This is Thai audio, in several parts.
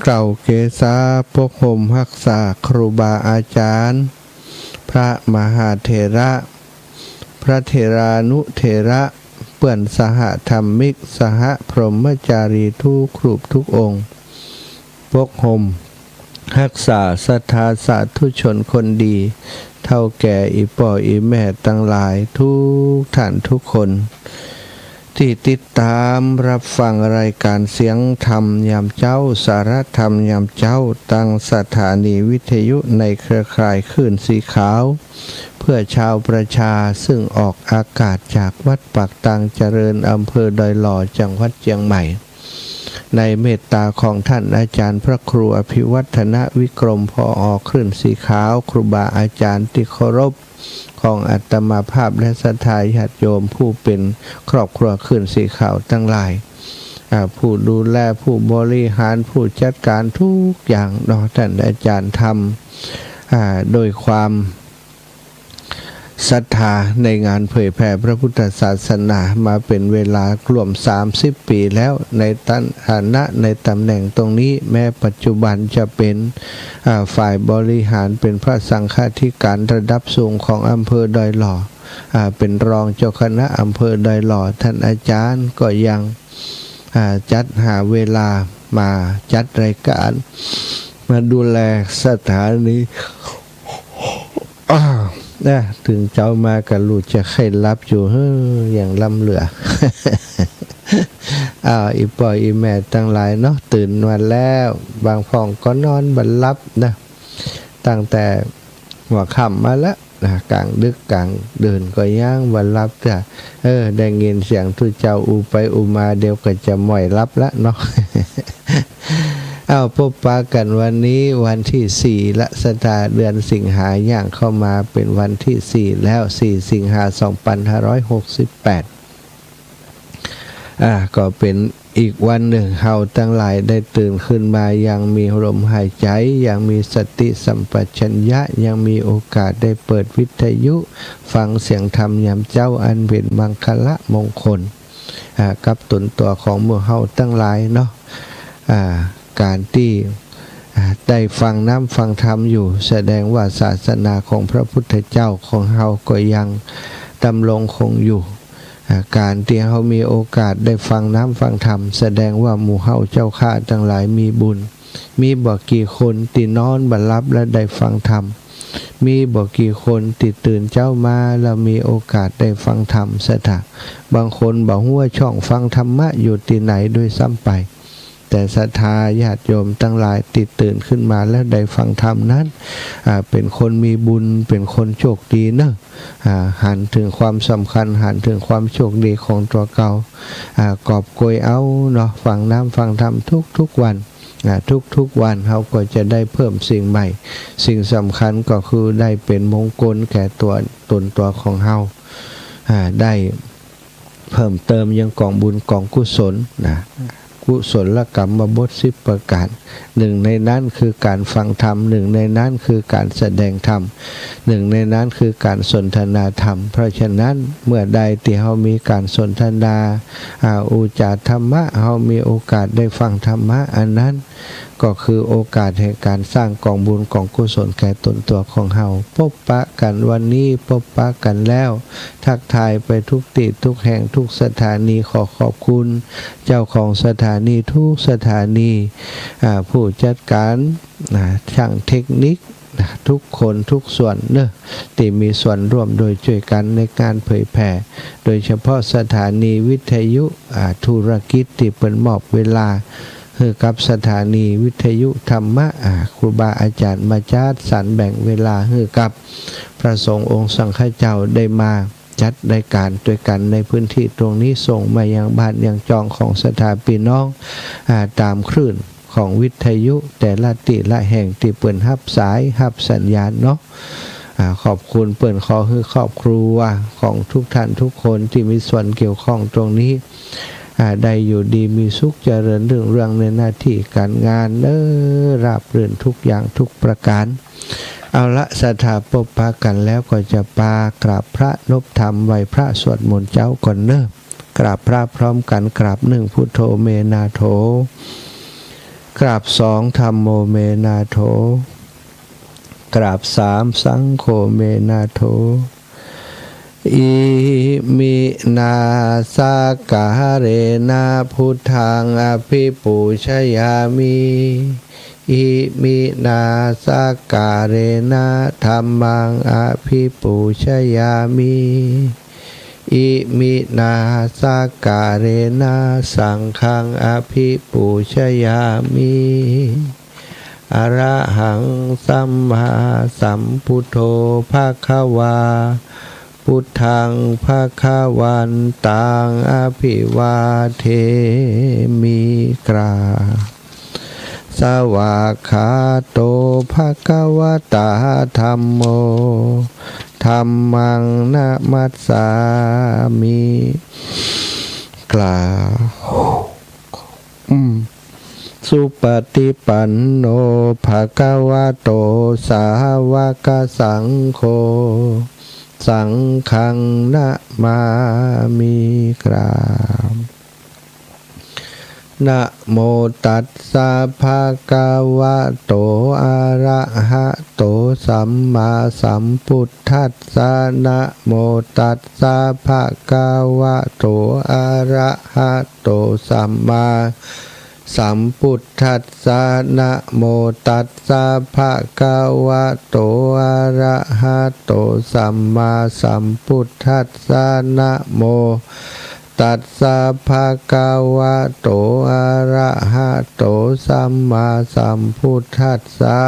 เก่าเกษาปกห่มรักษาครูบาอาจารย์พระมหาเถระพระเถรานุเถระเปื่อนสหธรรมิกสหพรหมจารีทุกรูปทุกองค์ปกห่มรักษาศรัทธาสาธุชนคนดีเท่าแก่อีป่ออีแม่ตั้งหลายทุกท่านทุกคนที่ติดตามรับฟังรายการเสียงธรรมยามเจ้าสารธรรมยามเจ้าตั้งสถานีวิทยุในเครือข่ายคลื่นสีขาวเพื่อชาวประชาซึ่งออกอากาศจากวัดปากตังเจริญอำเภอดอยหล่อจังหวัดเชียงใหม่ในเมตตาของท่านอาจารย์พระครูอภิวัฒนวิกรมพอคลื่นสีขาวครูบาอาจารย์ที่เคารพของอัตมาภาพและศรัทธาญาติโยมผู้เป็นครอบครัวคลื่นสีขาวทั้งหลายผู้ดูแลผู้บริหารผู้จัดการทุกอย่างท่านอาจารย์ทำโดยความศรัทธาในงานเผยแผ่พระพุทธศาสนามาเป็นเวลารวม30 ปีแล้วในฐานะในตำแหน่งตรงนี้แม้ปัจจุบันจะเป็นฝ่ายบริหารเป็นพระสังฆาธิการระดับสูงของอำเภอดอยหล่อเป็นรองเจ้าคณะอำเภอดอยหล่อท่านอาจารย์ก็ยังจัดหาเวลามาจัดรายการมาดูแลสถานีถึงเจ้ามากับลูกจะไข้รับอยู่อย่างล้ำเหลือ อีป่อยอีแม่ตั้งหลายเนาะตื่นมาแล้วบางพ่องก็นอนบันลับนะตั้งแต่หัวค่ำมาแล้วกลางดึกกลางเดินก็ย่างบันลับจ้ะได้ยินเสียงทุเจ้าอูไปอูมาเดี๋ยวก็จะหม่อยรับละเนาะ พบปะกันวันนี้วันที่4ละสตาเดือนสิงหาย่างเข้ามาเป็นวันที่4แล้ว4สิงหา2568ก็เป็นอีกวันหนึ่งเฮาทั้งหลายได้ตื่นขึ้นมายังมีลมหายใจยังมีสติสัมปชัญญะยังมีโอกาสได้เปิดวิทยุฟังเสียงธรรมยามเจ้าอันเป็นมังคละมงคลกับตนตัวของหมู่เฮาทั้งหลายเนาะการที่ได้ฟังน้ำฟังธรรมอยู่แสดงว่าศาสนาของพระพุทธเจ้าของเฮาก็ยังดำรงคงอยู่การที่เฮามีโอกาสได้ฟังน้ำฟังธรรมแสดงว่าหมู่เฮาเจ้าข้าทั้งหลายมีบุญมีบ่กี่คนที่นอนบัดลับและได้ฟังธรรมมีบ่กี่คนที่ตื่นเจ้ามาแล้วมีโอกาสได้ฟังธรรมซะถะบางคนบ่ฮู้ว่าช่องฟังธรรมะอยู่ที่ไหนด้วยซ้ำไปแต่ศรัทธาญาติโยมทั้งหลายติดตื่นขึ้นมาแล้วได้ฟังธรรมนั้นเป็นคนมีบุญเป็นคนโชคดีเนอะหันถึงความสำคัญหันถึงความโชคดีของตัวเก่ากอบโกยเอาเนาะฟังน้ำฟังธรรมทุกวันทุกวันเราก็จะได้เพิ่มสิ่งใหม่สิ่งสำคัญก็คือได้เป็นมงคลแก่ตัวของเราได้เพิ่มเติมยังกองบุญกองกุศลกุศลกรรมบท10 ประการหนึ่งในนั้นคือการฟังธรรมหนึ่งในนั้นคือการแสดงธรรมหนึ่งในนั้นคือการสนทนาธรรมเพราะฉะนั้นเมื่อใดที่เรามีการสนทนาอุจาธรรมะเรามีโอกาสได้ฟังธรรมะอันนั้นก็คือโอกาสแห่งการสร้างกองบุญกองกุศลแก่ตนตัวของเราพบปะกันวันนี้พบปะกันแล้วทักทายไปทุกที่ทุกแห่งทุกสถานีขอขอบคุณเจ้าของสถานีทุกสถานีผู้จัดการช่างเทคนิคทุกคนทุกส่วนที่มีส่วนร่วมโดยช่วยกันในการเผยแผ่โดยเฉพาะสถานีวิทยุธุรกิจที่เป็นมอบเวลากับสถานีวิทยุธรรมะครูบาอาจารย์มาจัดสรรแบ่งเวลาให้กับพระสงฆ์องค์สังฆเจ้าได้มาจัดรายการด้วยกันในพื้นที่ตรงนี้ส่งมายังบ้านยังจองของสถาพี่น้องตามคลื่นของวิทยุแต่ละที่ละแห่งที่เปิดฮับสายฮับสัญญาณเนาะขอบคุณเปิดขอให้ครอบครัวของทุกท่านทุกคนที่มีส่วนเกี่ยวข้องตรงนี้ได้อยู่ดีมีสุขเจริญเรื่องในหน้าที่การงานราบรื่นทุกอย่างทุกประการเอาละศรัทธาพบปะกันแล้วก็จะปากราบพระนบธรรมไหวพระสวดมนต์เจ้าก่อนกราบพระพร้อมกันกราบ1พุทโธเมนาโถ กราบสองธัมโมเมนาโถกราบสามสังโฆเมนาโถอิมินาสากาเรนะพุทธังอภิปูชยามิอิมินาสากาเรนะธัมมังอภิปูชยามิอิมินาสากาเรนะสังฆังอภิปูชยามิอรหังสัมมาสัมพุทโธภควาพุทธังภควันตังอภิวาเทมิกราสวากขาโตภควตาธัมโมธัมมังนะมัสสามิกล่าวสุปฏิปันโนภควโตสาวกสังโฆสังฆังนะมามิกราบนะโมตัสสะภะคะวะโตอะระหะโตสัมมาสัมพุทธัสสะนะโมตัสสะภะคะวะโตอะระหะโตสัมมาสัมพุทธัสสะนะโมตัสสะภะคะวะโตอะระหะโตสัมมาสัมพุทธัสสะนะโมตัสสะภะคะวะโตอะระหะโตสัมมาสัมพุทธัสสะ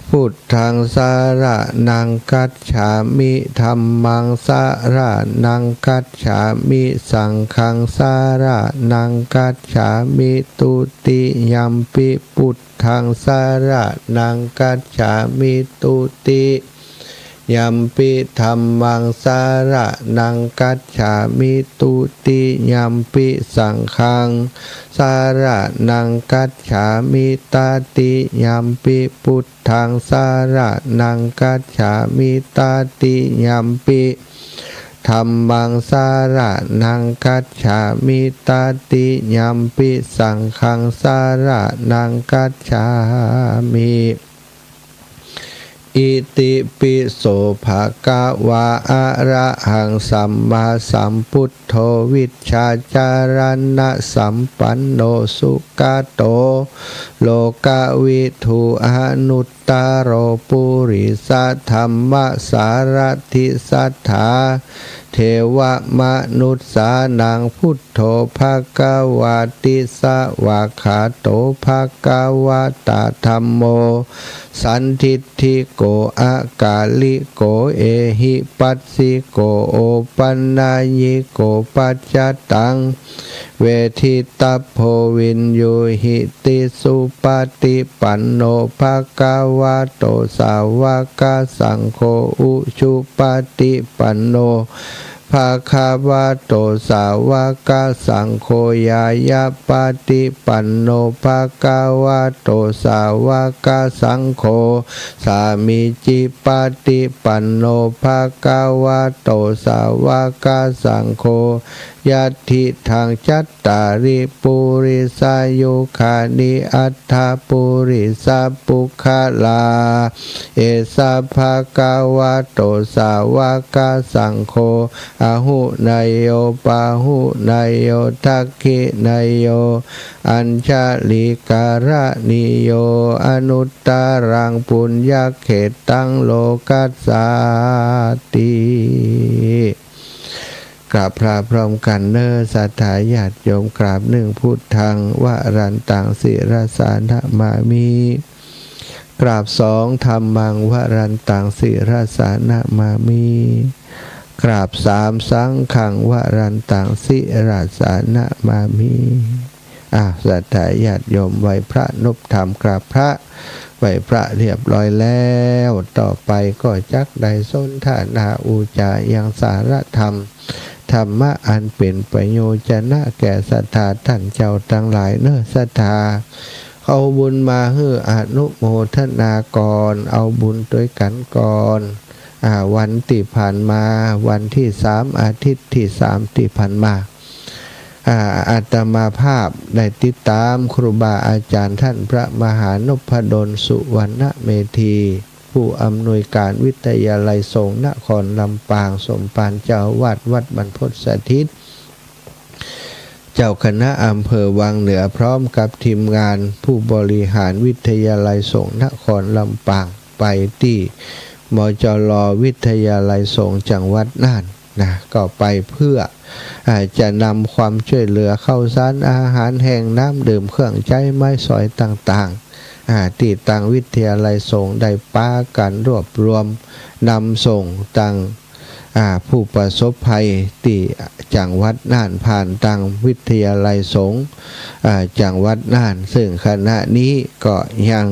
พุทธังสารนังคัจฉามิธัมมังสารนังคัจฉามิสังฆังสารนังคัจฉามิตุติยัมปิพุทธังสารนังคัจฉามิตุติยัมปิธัมมังสารนังคัจฉามิตุติยัมปิสังฆังสารนังคัจฉามิตติยัมปิพุทธังสารนังคัจฉามิตติยัมปิธัมมังสารนังคัจฉามิตติยัมปิสังฆังสารนังคัจฉามิอิติปิโสภะคะวะอะระหังสัมมาสัมพุทโธวิชชาจารณะสัมปันโนสุขโตโลกวิทูอนุตตโรปุริสัทธัมมสารถิสัทธาเทวมนุษสานังพุทโธภควาติสวากขาโตภควตาธัมโมสันทิฏฐิโกอากาลิโกเอหิปัสสิโกโอปันนายิโกปัจจตังเวทิตาโพวินโยหิติสุปฏิปันโนภควะโตสาวกสังโฆอุชุปฏิปันโนภควะโตสาวกสังโฆยายาปฏิปันโนภควะโตสาวกสังโฆสามิจิปฏิปันโนภควะโตสาวกสังโฆยัตถิทางจัตตาริปุริสายุคานิอัตถปุริสาปุคลาเอสะภะคะวะโตสาวกสังโฆอะหุนายโยปะหุนายโยทักขินายโยอัญชลิการะนิโยอนุตตรังปุญญเขตังโลกัสสาติกราบพระพร้อมกันเนอสัทธาญาติโยมกราบหนึ่งพุทธังวรันตังศิรสานะมามิกราบสองธัมมังวรันตังศิรสานะมามิกราบสามสังฆังวรันตังศิรสานะมามิสัทธาญาติโยมไหวพระนบธรรมกราบพระไหวพระเรียบร้อยแล้วต่อไปก็จักได้สนทนาอุจายังสารธรรมธรรมะอันเป็นประโยชนะแก่ศรัทธาท่านเจ้าทั้งหลายเน้อศรัทธาเอาบุญมาให้อนุโมทนากรเอาบุญด้วยกันก่อนวันที่ผ่านมาวันที่3อาทิตย์ที่3ที่ผ่านมา อาตมาภาพได้ติดตามครูบาอาจารย์ท่านพระมหานพดลสุวรรณเมธีผู้อำนวยการวิทยาลัยสงฆ์นครลำปางสมภารเจ้าอาวาสวัดบรรพตสถิตเจ้าคณะอำเภอวังเหนือพร้อมกับทีมงานผู้บริหารวิทยาลัยสงฆ์นครลำปางไปที่มจร.วิทยาลัยสงฆ์จังหวัดน่านนะก็ไปเพื่อจะนำความช่วยเหลือข้าวสารอาหารแห้งน้ำดื่มเครื่องใช้ไม้สอยต่างๆที่ต่างวิทยาลัยสงฆ์ได้ป้ากันรวบรวมนำส่งต่างผู้ประสบภัยที่จังหวัดน่านผ่านต่างวิทยาลัยสงฆ์จังหวัดน่านซึ่งขณะนี้ก็ยัง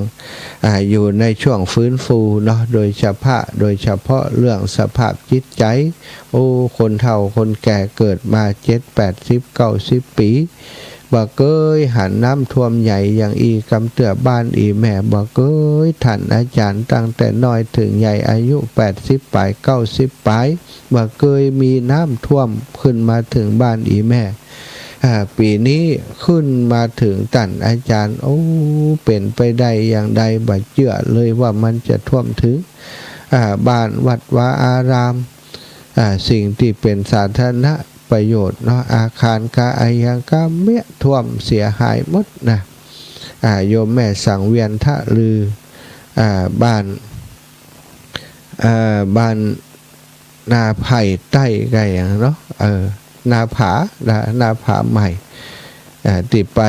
อยู่ในช่วงฟื้นฟูเนาะโดยเฉพาะเรื่องสภาพจิตใจคนเฒ่าคนแก่เกิดมา70-80-90 ปีบ่เคยหันน้ำท่วมใหญ่อย่างอีกำเตือบ้านอีแม่บ่เคยท่านอาจารย์ตั้งแต่น้อยถึงใหญ่อายุ80 ปลาย90 ปลายบ่เคยมีน้ำท่วมขึ้นมาถึงบ้านอีแม่ปีนี้ขึ้นมาถึงท่านอาจารย์เป็นไปได้อย่างใดบ่เชื่อเลยว่ามันจะท่วมถึงบ้านวัดวาอารามสิ่งที่เป็นสาธารณประโยชน์เนาะอาคารกาอายังกาเมียท่วมเสียหายหมดนะโยมแม่สังเวียนทะลือบ้านนาไผ่ใต้ไงอย่างเนาะนาผาใหม่ที่ไป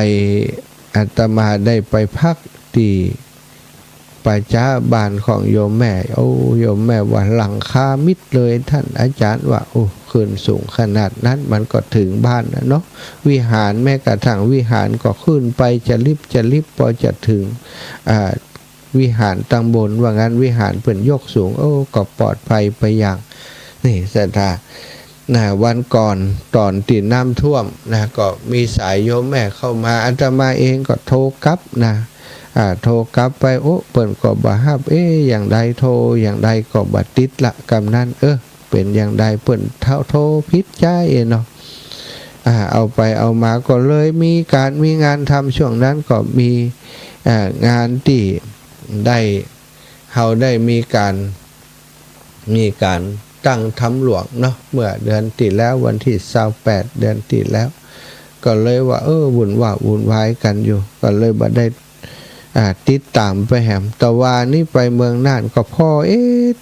อาตมาได้ไปพักที่ประจาบานของโยมแม่โยมแม่ว่าหลังคามิดเลยท่านอาจารย์ว่าขึ้นสูงขนาดนั้นมันก็ถึงบ้านนะเนาะวิหารแม้กระทั่งวิหารก็ขึ้นไปจะลิบพอจะถึงวิหารตังบนว่างั้นวิหารเป็นยกสูงก็ปลอดภัยไปอย่างนี่ศรัทธาวันก่อนตอนตีน้ำท่วมก็มีสายโยมแม่เข้ามาอาตมาเองก็โทรกลับโทรกลับไปเปิ่นก็บ่ฮับอย่างใดโทรอย่างใดก็บ่ติดละกำนั้นเป็นอย่างใดเปิ่นโทรผิดใจเนาะเอาไปเอามาก็เลยมีงานทำช่วงนั้นก็มีงานที่เฮาได้มีการตั้งทำหลวงเนาะเมื่อเดือนที่แล้ววันที่28เดือนที่แล้วก็เลยว่าวุ่นวายกันอยู่ก็เลยบ่ได้ติดตามไปแหมแต่ว่านี่ไปเมืองน่านก็พ่อ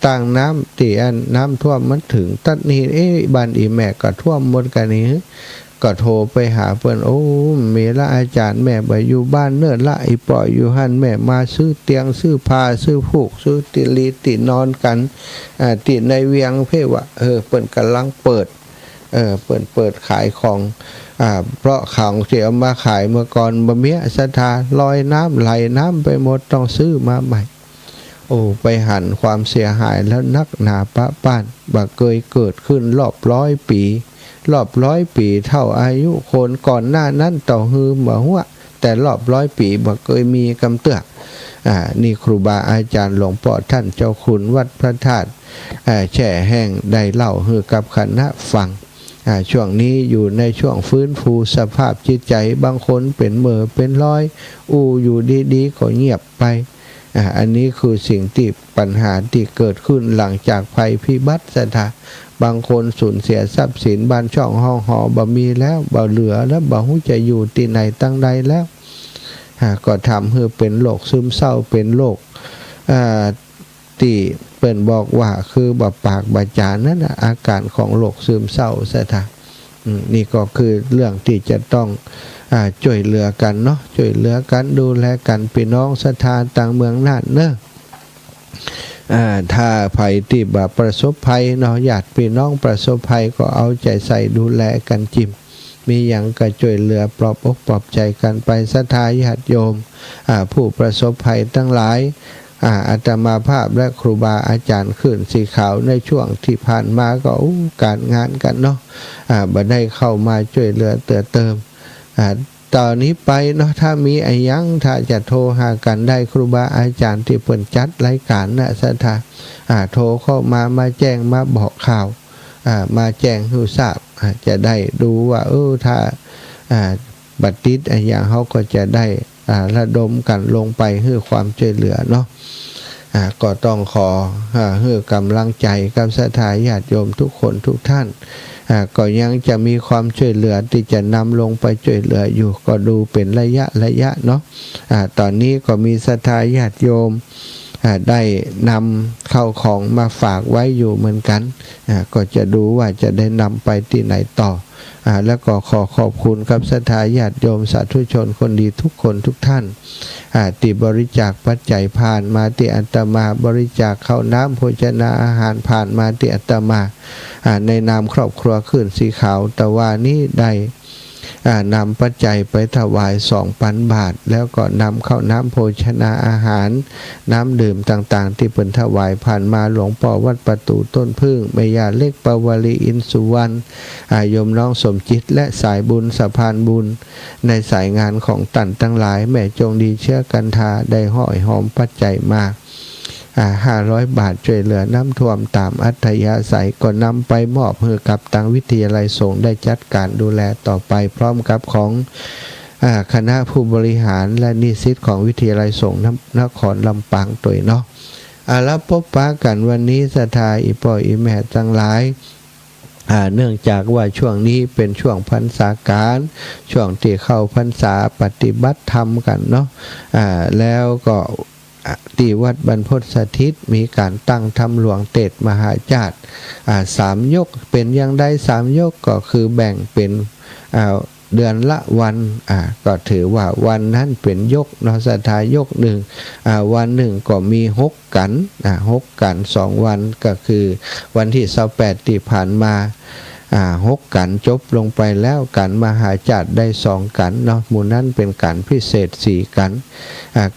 ต่างน้ำที่น้ำท่วมมันถึงตัดนี้บ้านอีแม่ก็ท่วมหมดกันนี้ก็โทรไปหาเพิ่นมีละอาจารย์แม่บ่อยู่บ้านเนิ่นละอีปล่อยอยู่หั่นแม่มาซื้อเตียงซื้อผ้าซื้อผูกซื้อติลีตินอนกันติในเวียงเพ่ว่าเพิ่นกำลังเปิดขายของเพราะของที่เอามาขายเมื่อก่อนบ่มีศรัทธาลอยน้ำไหลน้ำไปหมดต้องซื้อมาใหม่ไปหันความเสียหายแล้วนักหนาปะป้านบ่เคยเกิดขึ้นรอบ100 ปีเท่าอายุคนก่อนหน้านั้นต่อฮือบ่ฮู้แต่รอบ100 ปีบ่เคยมีกำเตือกนี่ครูบาอาจารย์หลวงพ่อท่านเจ้าคุณวัดพระธาตุแช่แห้งได้เล่าให้กับคณะฟังช่วงนี้อยู่ในช่วงฟื้นฟูสภาพจิตใจบางคนเป็นเมื่อเป็นร้อยอยู่ดีๆก็เงียบไปอันนี้คือสิ่งที่ปัญหาที่เกิดขึ้นหลังจากภัยพิบัติศรัทธาบางคนสูญเสียทรัพย์สินบ้านช่องห้องหอบ่มีแล้วบ่เหลือแล้วบ่ฮู้จะอยู่ที่ไหนตั้งใดแล้วก็ทำให้เป็นโรคซึมเศร้าเป็นโรคที่เปิ้นบอกว่าคือบ่ปากบ่จานั่นอาการของโรคซึมเศร้าซะท่านี่ก็คือเรื่องที่จะต้องช่วยเหลือกันเนาะช่วยเหลือกันดูแลกันพี่น้องศรัทธาต่างเมืองน่านเนอะถ้าภัยที่แบบประสบภัยเนาะญาติพี่น้องประสบภัยก็เอาใจใส่ดูแลกันจิมมีอย่างก็ช่วยเหลือปลอบอกปลอบใจกันไปศรัทธาญาติโยมผู้ประสบภัยทั้งหลายอาตมาภาพและครูบาอาจารย์ขึ้นสีขาวในช่วงที่ผ่านมาก็การงานกันเนาะบ่ได้เข้ามาช่วยเหลือเติมตอนนี้ไปเนาะถ้ามีอะไรยังถ้าจะโทรหากันได้ครูบาอาจารย์ที่เปิ่นจัดรายการนะศรัทธาโทรเข้ามาแจ้งมาบอกข่าวมาแจ้งให้ทราบจะได้ดูว่าถ้า บัดติดอย่างเขาก็จะได้ระดมกันลงไปเพื่อความช่วยเหลือเนาะก็ต้องขอให้กำลังใจกับศรัทธาญาติโยมทุกคนทุกท่านก็ยังจะมีความช่วยเหลือที่จะนำลงไปช่วยเหลืออยู่ก็ดูเป็นระยะเนาะตอนนี้ก็มีศรัทธาญาติโยมได้นำเข้าของมาฝากไว้อยู่เหมือนกันก็จะดูว่าจะได้นำไปที่ไหนต่อแล้วก็ขอบคุณกับศรัทธาญาติโยมสาธุชนคนดีทุกคนทุกท่านที่บริจาคปัจจัยผ่านมาที่อาตมาบริจาคข้าวน้ำโภชนาอาหารผ่านมาที่อาตมาในนามครอบครัวขึ้นสีขาวแต่ว่านี้ได้นำปัจจัยไปถวาย 2,000 บาทแล้วก็นำข้าวน้ำโภชนาอาหารน้ำดื่มต่างๆที่เป็นถวายผ่านมาหลวงพ่อวัดประตูต้นพึ่งแม่ย่าเล็กปวลีอินสุวรรณโยมน้องสมจิตและสายบุญสะพานบุญในสายงานของตันทั้งหลายแม่จงดีเชื่อกันทาได้ห่อยหอมปัจจัยมาก500 บาทช่วยเหลือน้ำท่วมตามอัธยาศัยก็นำไปมอบให้กับทางวิทยาลัยสงฆ์ได้จัดการดูแลต่อไปพร้อมกับของคณะผู้บริหารและนิสิตของวิทยาลัยสงฆ์นครลำปางตัวเนาะแล้วพบปะกันวันนี้ศรัทธาอีพ่ออีแม่ทั้งหลายเนื่องจากว่าช่วงนี้เป็นช่วงพรรษาการช่วงที่เข้าพรรษาปฏิบัติธรรมกันเนาะแล้วก็ที่วัดบรรพตสถิตมีการตั้งธรรมหลวงเตศมหาจารย์3 ยกเป็นอย่างใด3 ยกก็คือแบ่งเป็นเดือนละวันก็ถือว่าวันนั้นเป็นยกเนาะศรัทธายกหนึ่งวันหนึ่งก็มี6 กัน6 กัน2 วันก็คือวันที่28ที่ผ่านมา6 กันจบลงไปแล้วกันมหาจารย์ได้2 กันเนาะหมู่นั้นเป็นกันพิเศษ4 กัน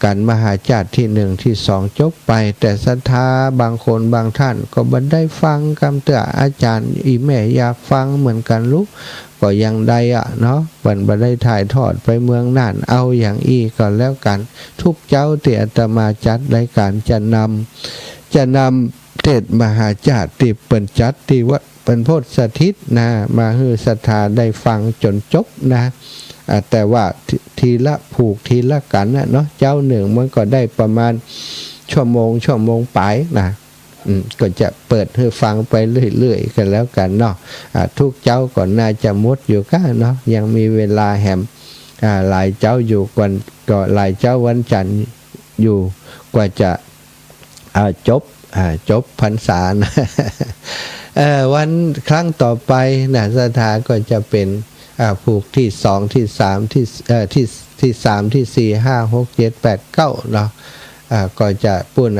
กันมหาจารย์ที่1ที่2จบไปแต่ศรัทธาบางคนบางท่านก็บ่ได้ฟังคำเตือนอาจารย์อีแม่อยากฟังเหมือนกันลูกก็ยังได้เนาะบ่ได้ถ่ายทอดไปเมืองน่านเอาอย่างอีก็แล้วกันทุกเจ้าที่อาตมาจัดรายการจะนำเทศมหาจารย์ที่เปิ่นจัดที่วัดเป็นโพธิสถิตนะมาให้ศรัทธาได้ฟังจนจบนะแต่ว่าทีละผูกทีละกันนะเนาะเจ้าหนึ่งมันก็ได้ประมาณชั่วโมงปลายนะก็จะเปิดให้ฟังไปเรื่อยๆกันแล้วกันเนาะทุกเจ้าก่อนน่าจะมดอยู่กันเนาะยังมีเวลาแหมหลายเจ้าอยู่กันก็หลายเจ้าวันจันทร์อยู่กว่าจะจบพรรษานะวันครั้งต่อไปนะศรัทธาก็จะเป็นผูกที่2ที่3ที่3ที่4 5 6 7 8 9เนาะก็จะปุ่น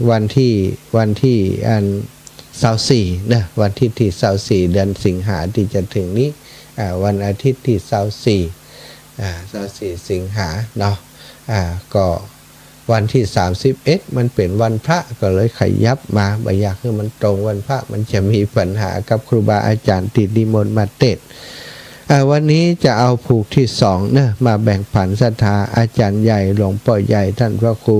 วันที่24นะวันที่24เดือนสิงหาที่จะถึงนี้วันอาทิตย์ที่24สิงหาเนาะก็วันที่31มันเป็นวันพระก็เลยขยับมาบ่อยากให้มันตรงวันพระมันจะมีปัญหากับครูบาอาจารย์ติดนิมนต์มาเทศวันนี้จะเอาผูกที่2เนี่ยมาแบ่งผันศรัทธาอาจารย์ใหญ่หลวงพ่อใหญ่ท่านพระครู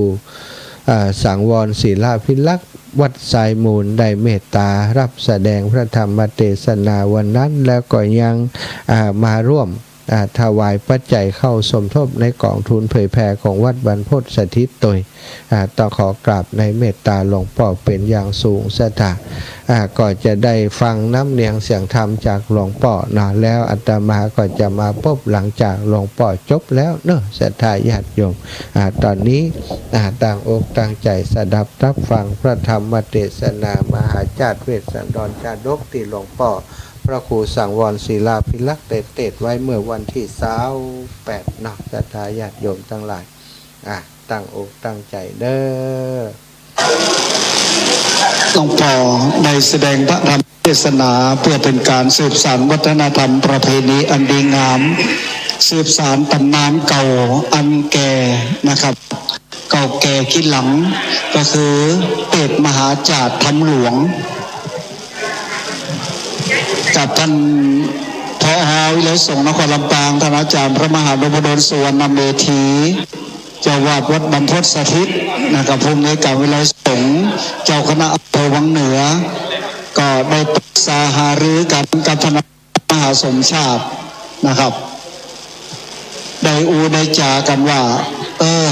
สังวรศิลาภิลักษ์วัดสายมูลได้เมตตารับแสดงพระธรรมเทศนาวันนั้นแล้วก็ยังมาร่วมถวายปัจจัยเข้าสมทบในกองทุนเผยแผ่ของวัดบรรพตสถิตโดยต้องขอกราบในเมตตาหลวงพ่อเป็นอย่างสูงศรัทธาก็จะได้ฟังน้ำเนียงเสียงธรรมจากหลวงพ่อนะแล้วอาตมาก็จะมาพบหลังจากหลวงพ่อจบแล้วเนอะศรัทธาญาติโยมตอนนี้ต่างอกต่างใจสดับรับฟังพระธรรมเทศนามหาจารย์เวสสันดรจาดกที่หลวงพ่อพระครูสังวรศิลาภิลักษ์ได้เทศไว้เมื่อวันที่28นะศรัทธาญาติโยมทั้งหลายตั้งอกตั้งใจเด้อหลวงพ่อได้แสดงพระธรรมเทศนาเพื่อเป็นการสืบสานวัฒนธรรมประเพณีอันดีงามสืบสานตำนานเก่าอันแก่นะครับเก่าแก่คิดหลังก็คือเทศมหาจารย์ธรรมหลวงกับท่านผอ.วิไลสงฆ์นครลำปางท่านอาจารย์พระมหานพดลสุวรรณเมธีเจ้าวาดวัดบรรพตสถิตนะครับผู้อำนวยการวิไลสงฆ์เจ้าคณะอำเภอวังเหนือก็ได้ปรึกษาหารือกันกับท่านมหาสมชาตินะครับ ได้ได้จากันว่า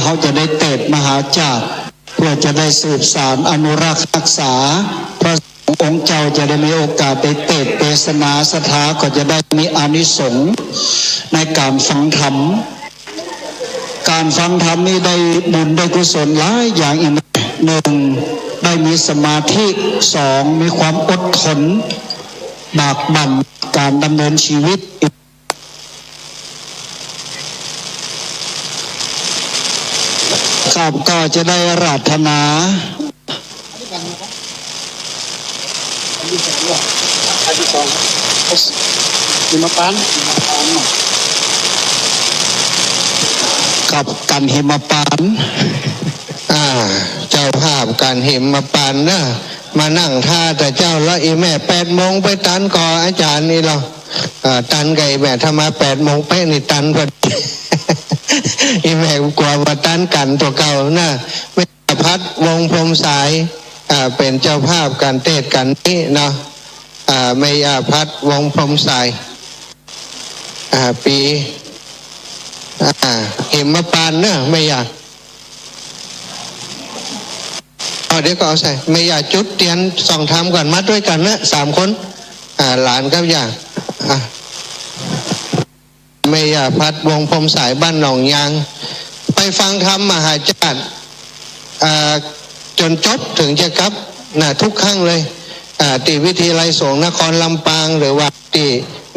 เขาจะได้เตดมหาจารย์เพื่อจะได้สืบสารอนุรักษ์รักษาพระองค์เจ้าจะได้มีโอกาสได้เตดเทศนาสถาก็จะได้มีอานิสงส์ในการฟังธรรมการฟังธรรมนี้ได้บุญได้กุศลหลายอย่างอีกหนึ่งได้มีสมาธิสองมีความอดทนบากบั่นการดำเนินชีวิตครับก็จะได้อาราธนากับกันหิมปานเจ้าภาพการหิมปานนะมานั่งท่าแต่เจ้าแล้วอีแม่8 โมงไปตันก่ออาจารย์นี่เราตันไก่แม่ถ้ามา8 โมงเป๊ะนี่ตันพอดีอีแม่กลัวว่าตันกันตัวเก่านะแม่พัดวงพรมสายเป็นเจ้าภาพการเทศกันนี้เนาะแม่ยาพัดวงพรมสายปีหิมปานเนอะไม่อยากเดี๋ยวก็เอาใส่ไม่อยากจุดเทียนส่องทำก่อนมาด้วยกันนะ3 คนหลานกับยาไม่อยากพัดวงพรมสายบ้านหนองยางไปฟังธรรมมหาจารย์จนจบถึงจะกลับทุกครั้งเลยที่วิทยาลัยสงฆ์นครลำปางหรือว่าที่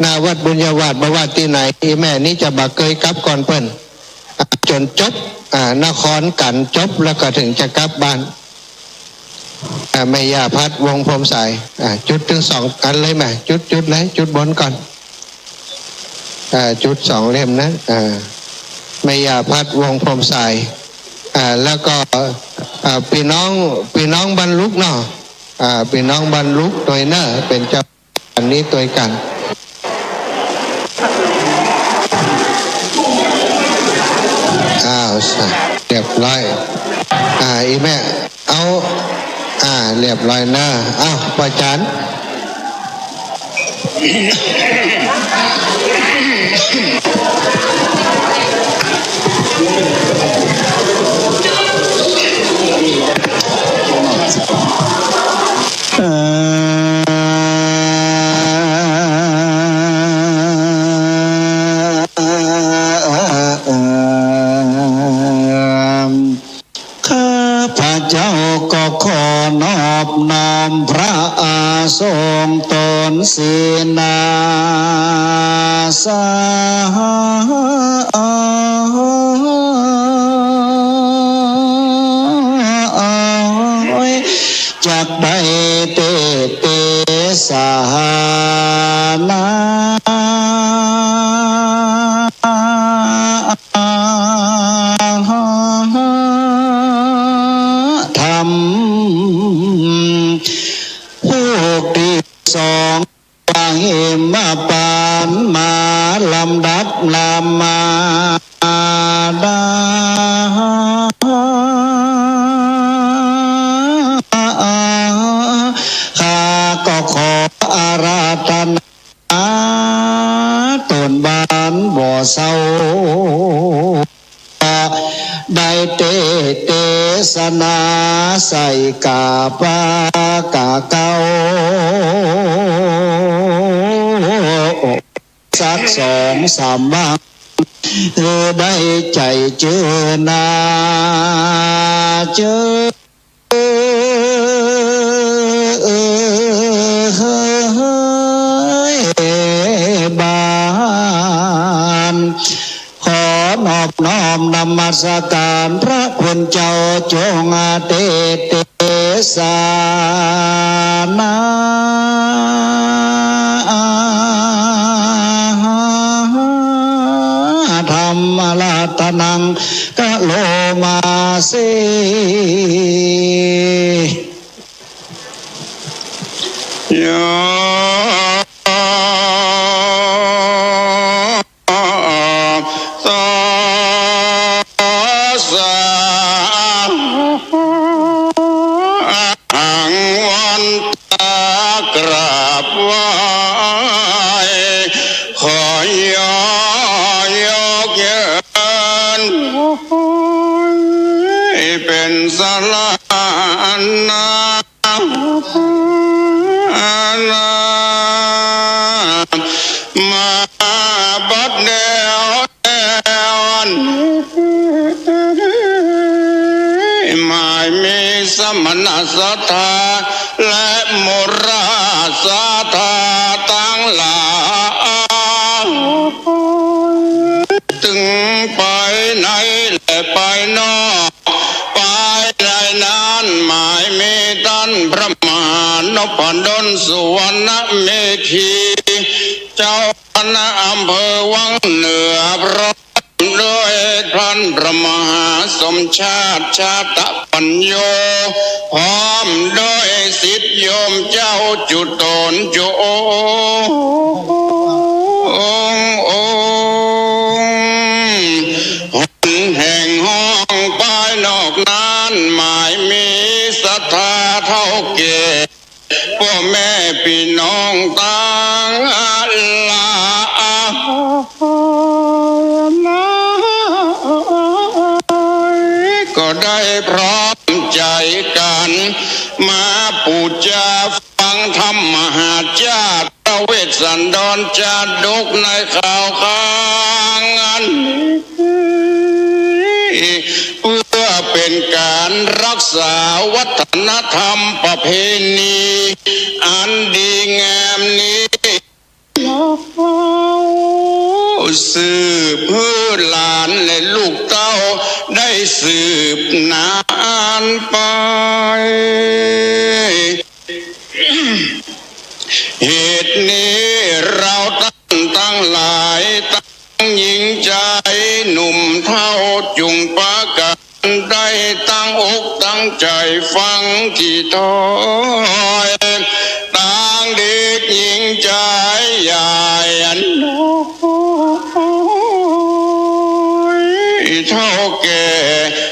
นาวัดบุญญาวาสบวาดที่ไหนที่แม่นี้จะบักเคยกลับก่อนเปิ้นจนจบนครกันจบแล้วก็ถึงจะกลับบ้านไม่ยาพัดวงพรมสายจุดถึง2 อันเลยแม่จุดเลยจุดบนก่อนจุด2 เล่มนะไม่ยาพัดวงพรมสายแล้วก็พี่น้องบรรลุเนาะพี่น้องบรรลุโดยเนอะเป็นเจ้าอันนี้ตัวกันเรียบร้อยอีแม่เอาเรียบร้อยนะประจันพระอาทรงตนศีนาสาจากได้เตสานาปานมาลำดับลำมาดาข้าก็ขออาราธนาตนบานบ่เศร้าได้เทศนาใส่กาปากาเก้าสัก2-3 บ้างได้ใจเจอนาเจอบานขอนอบน้อมนมัสการพระคุณเจ้าจงเทศนาธรรมราตนังกะโลมาเสยกราบไหว้ขอยก เป็นสลานามาบัดเดียวไม่มีสมณศรัทธาและมุราศรัทธาตั้งหลายถึงไปไหนและไปนอกไปไหนนั้นหมายมีท่านพระมหานพดลสุวรรณเมธีเจ้าคณะอำเภอวังเหนือพร้อมด้วยท่านพระมหาสมชาติชาตปัญโยพร้อมด้วยศิษย์โยมเจ้าจุตนโยแห่งห้องป้ายนอกนั้นหมายมีศรัทธาเท่าเกศพ่อแม่พี่น้องต่างลาก็ได้พร้อมใจกันมาปูจาฟังธรรมมหาจาตพระเวสสันดรจาดกในข่าวข้างอันเพื่อเป็นการรักษาวัฒนธรรมประเพณีอันดีงามนี้สืบพืชหลานและลูกเต้าได้สืบนานไปเหตุนี้เราตั้งหลายตั้งหญิงใจหนุ่มเท่าจุงปากันได้ตั้งอกตั้งใจฟังที่ถ้อยต่างเด็กหญิงใจใหญ่อันเท่าแก่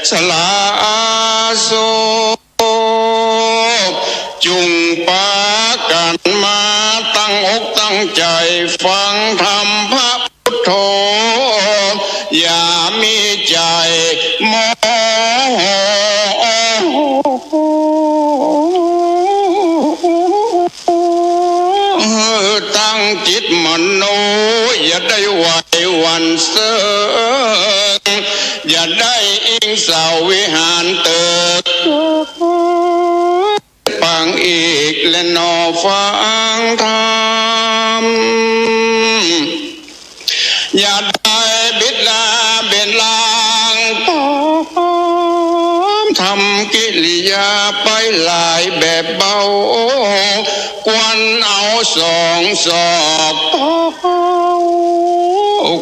สลาโซจุงปากันมาตั้งอกตั้งใจฟังธรรมพระพุทโธอย่ามีใจโมโหตั้งจิตมโนอย่าได้ไหวหวันเซิงอย่าได้อิงเสาวิหารเติกปังอีกและนอฟังธรรมอย่าได้บิดาเบนลางทำกิริยาไปหลายแบบเบากวนเอาสองศอก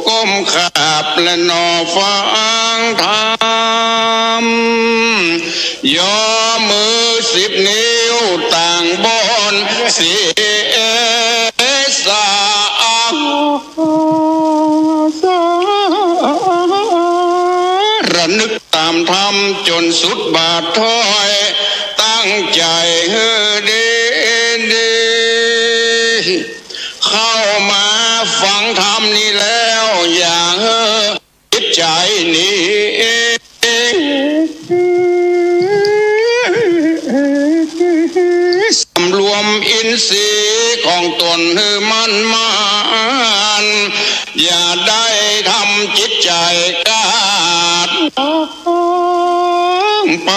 ก้มขาบและนอฟังธรรมย่อมือ10 นิ้วต่างบนศีรษะระนึกตามธรรมจนสุดบาทถ้อยตั้งใจเฮือดีเข้ามาฟังธรรมนี้แล้วอย่าเฮือจิตใจนี้สำรวมอินทรีย์ของตนให้มั่นอย่าได้ทำจิตใจกาดไป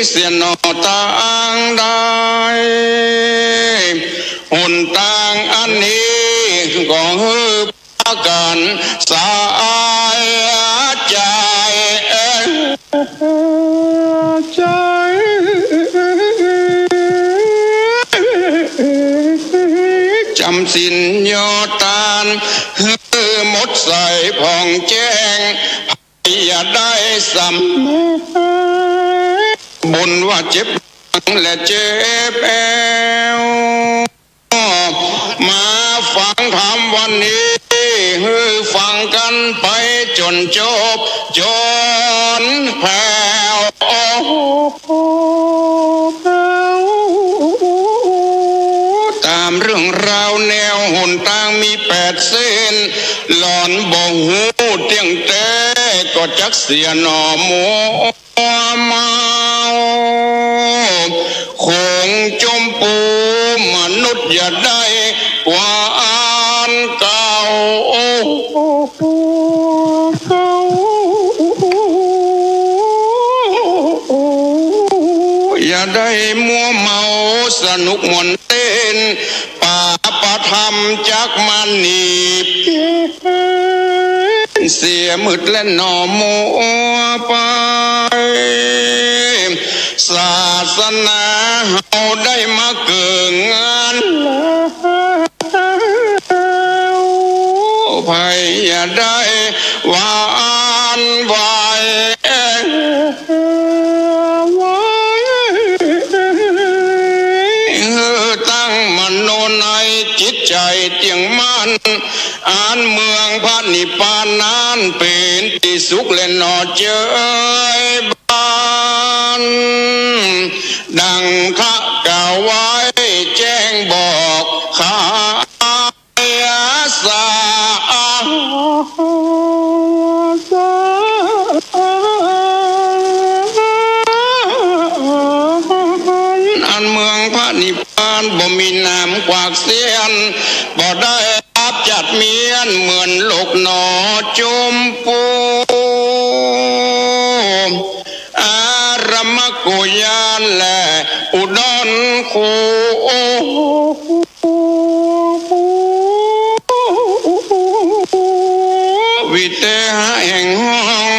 เสียนอต่างได้หนต่างอันนี้ก็ฮือพากันสายใจจำสินยอตานหมดใส่ผ่องแจ้งอย่าได้สำบุญว่าเจ็บและเจ็บแอวมาฟังธรรมวันนี้ฟังกันไปจนจบจนแผ่วตามเรื่องราวแนวหนทางมี8 เส้นหลอนบ่หูเตียงแต่ก็จักเสียหนอหมูมา ได้มัวเมาสนุกมวนเต้นป่าประธรรมจักมันนีบเสียมืดและหนอมัวไปศาสนาเฮาได้มาเกิดงานไผอย่าได้หวานไหวตั้งมโนในจิตใจเตียงมันอ่านเมืองพระนิพพานนั้นเป็นที่สุขและนอเจยบานดังข้ากล่าวไว้แจ้งบอกข้าสาอันเมืองพระนิพพานบ่มีน้ำกวากเสียนบ่ได้อาบจัดเมียนเหมือนโลกหนอจมปูอารมกุยานและอุดรคูวิเตหะแห่งห้อง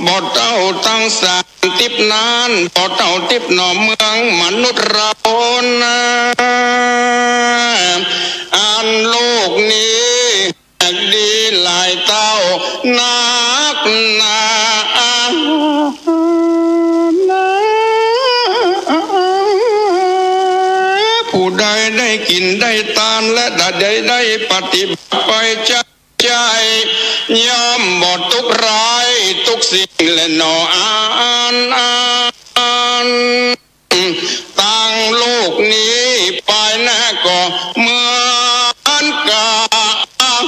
บ่เต้าตั้งสารทิพนานบ่เต้าทิพหนอเมืองมนุษย์เรานะอันโลกนี้ดีหลายเต้านักหนาผู้ใดได้กินได้ทานและได้ปฏิบัติไปใจย่อมบ่ทุกข์ร้ายทุกสิ่งและหนอตั้งโลกนี้ไปนะก็เหมือนกัน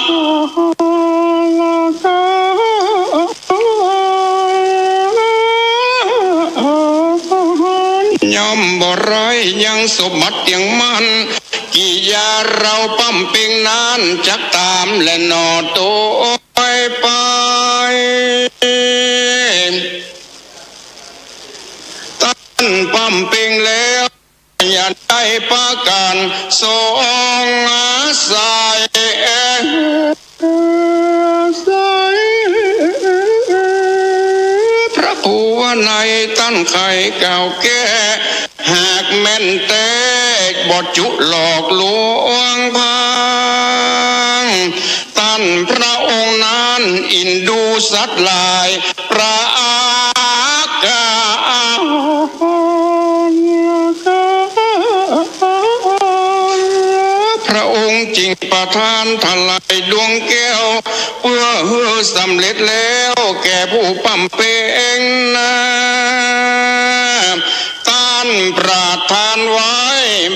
ย่อมบ่ร้ายยังสมบัติอย่างมันกี่ยาเราปั๊มเป่งนานจักตามและนอตัวไปตั้นปั๊มเป่งแล้วอย่าได้ประกันสองอาศัยพระผู้ว่าในตั้นไข่เก่าแก่หากแม่นเตกบอจุหลอกลวงพังตั้นพระองค์นั้นอินดูสัตว์ลายประอากาพระองค์จริงประทานทลายดวงแก้วเพื่อสำเร็จแล้วแก่ผู้ปั๊มเป่งนะปราทานไว้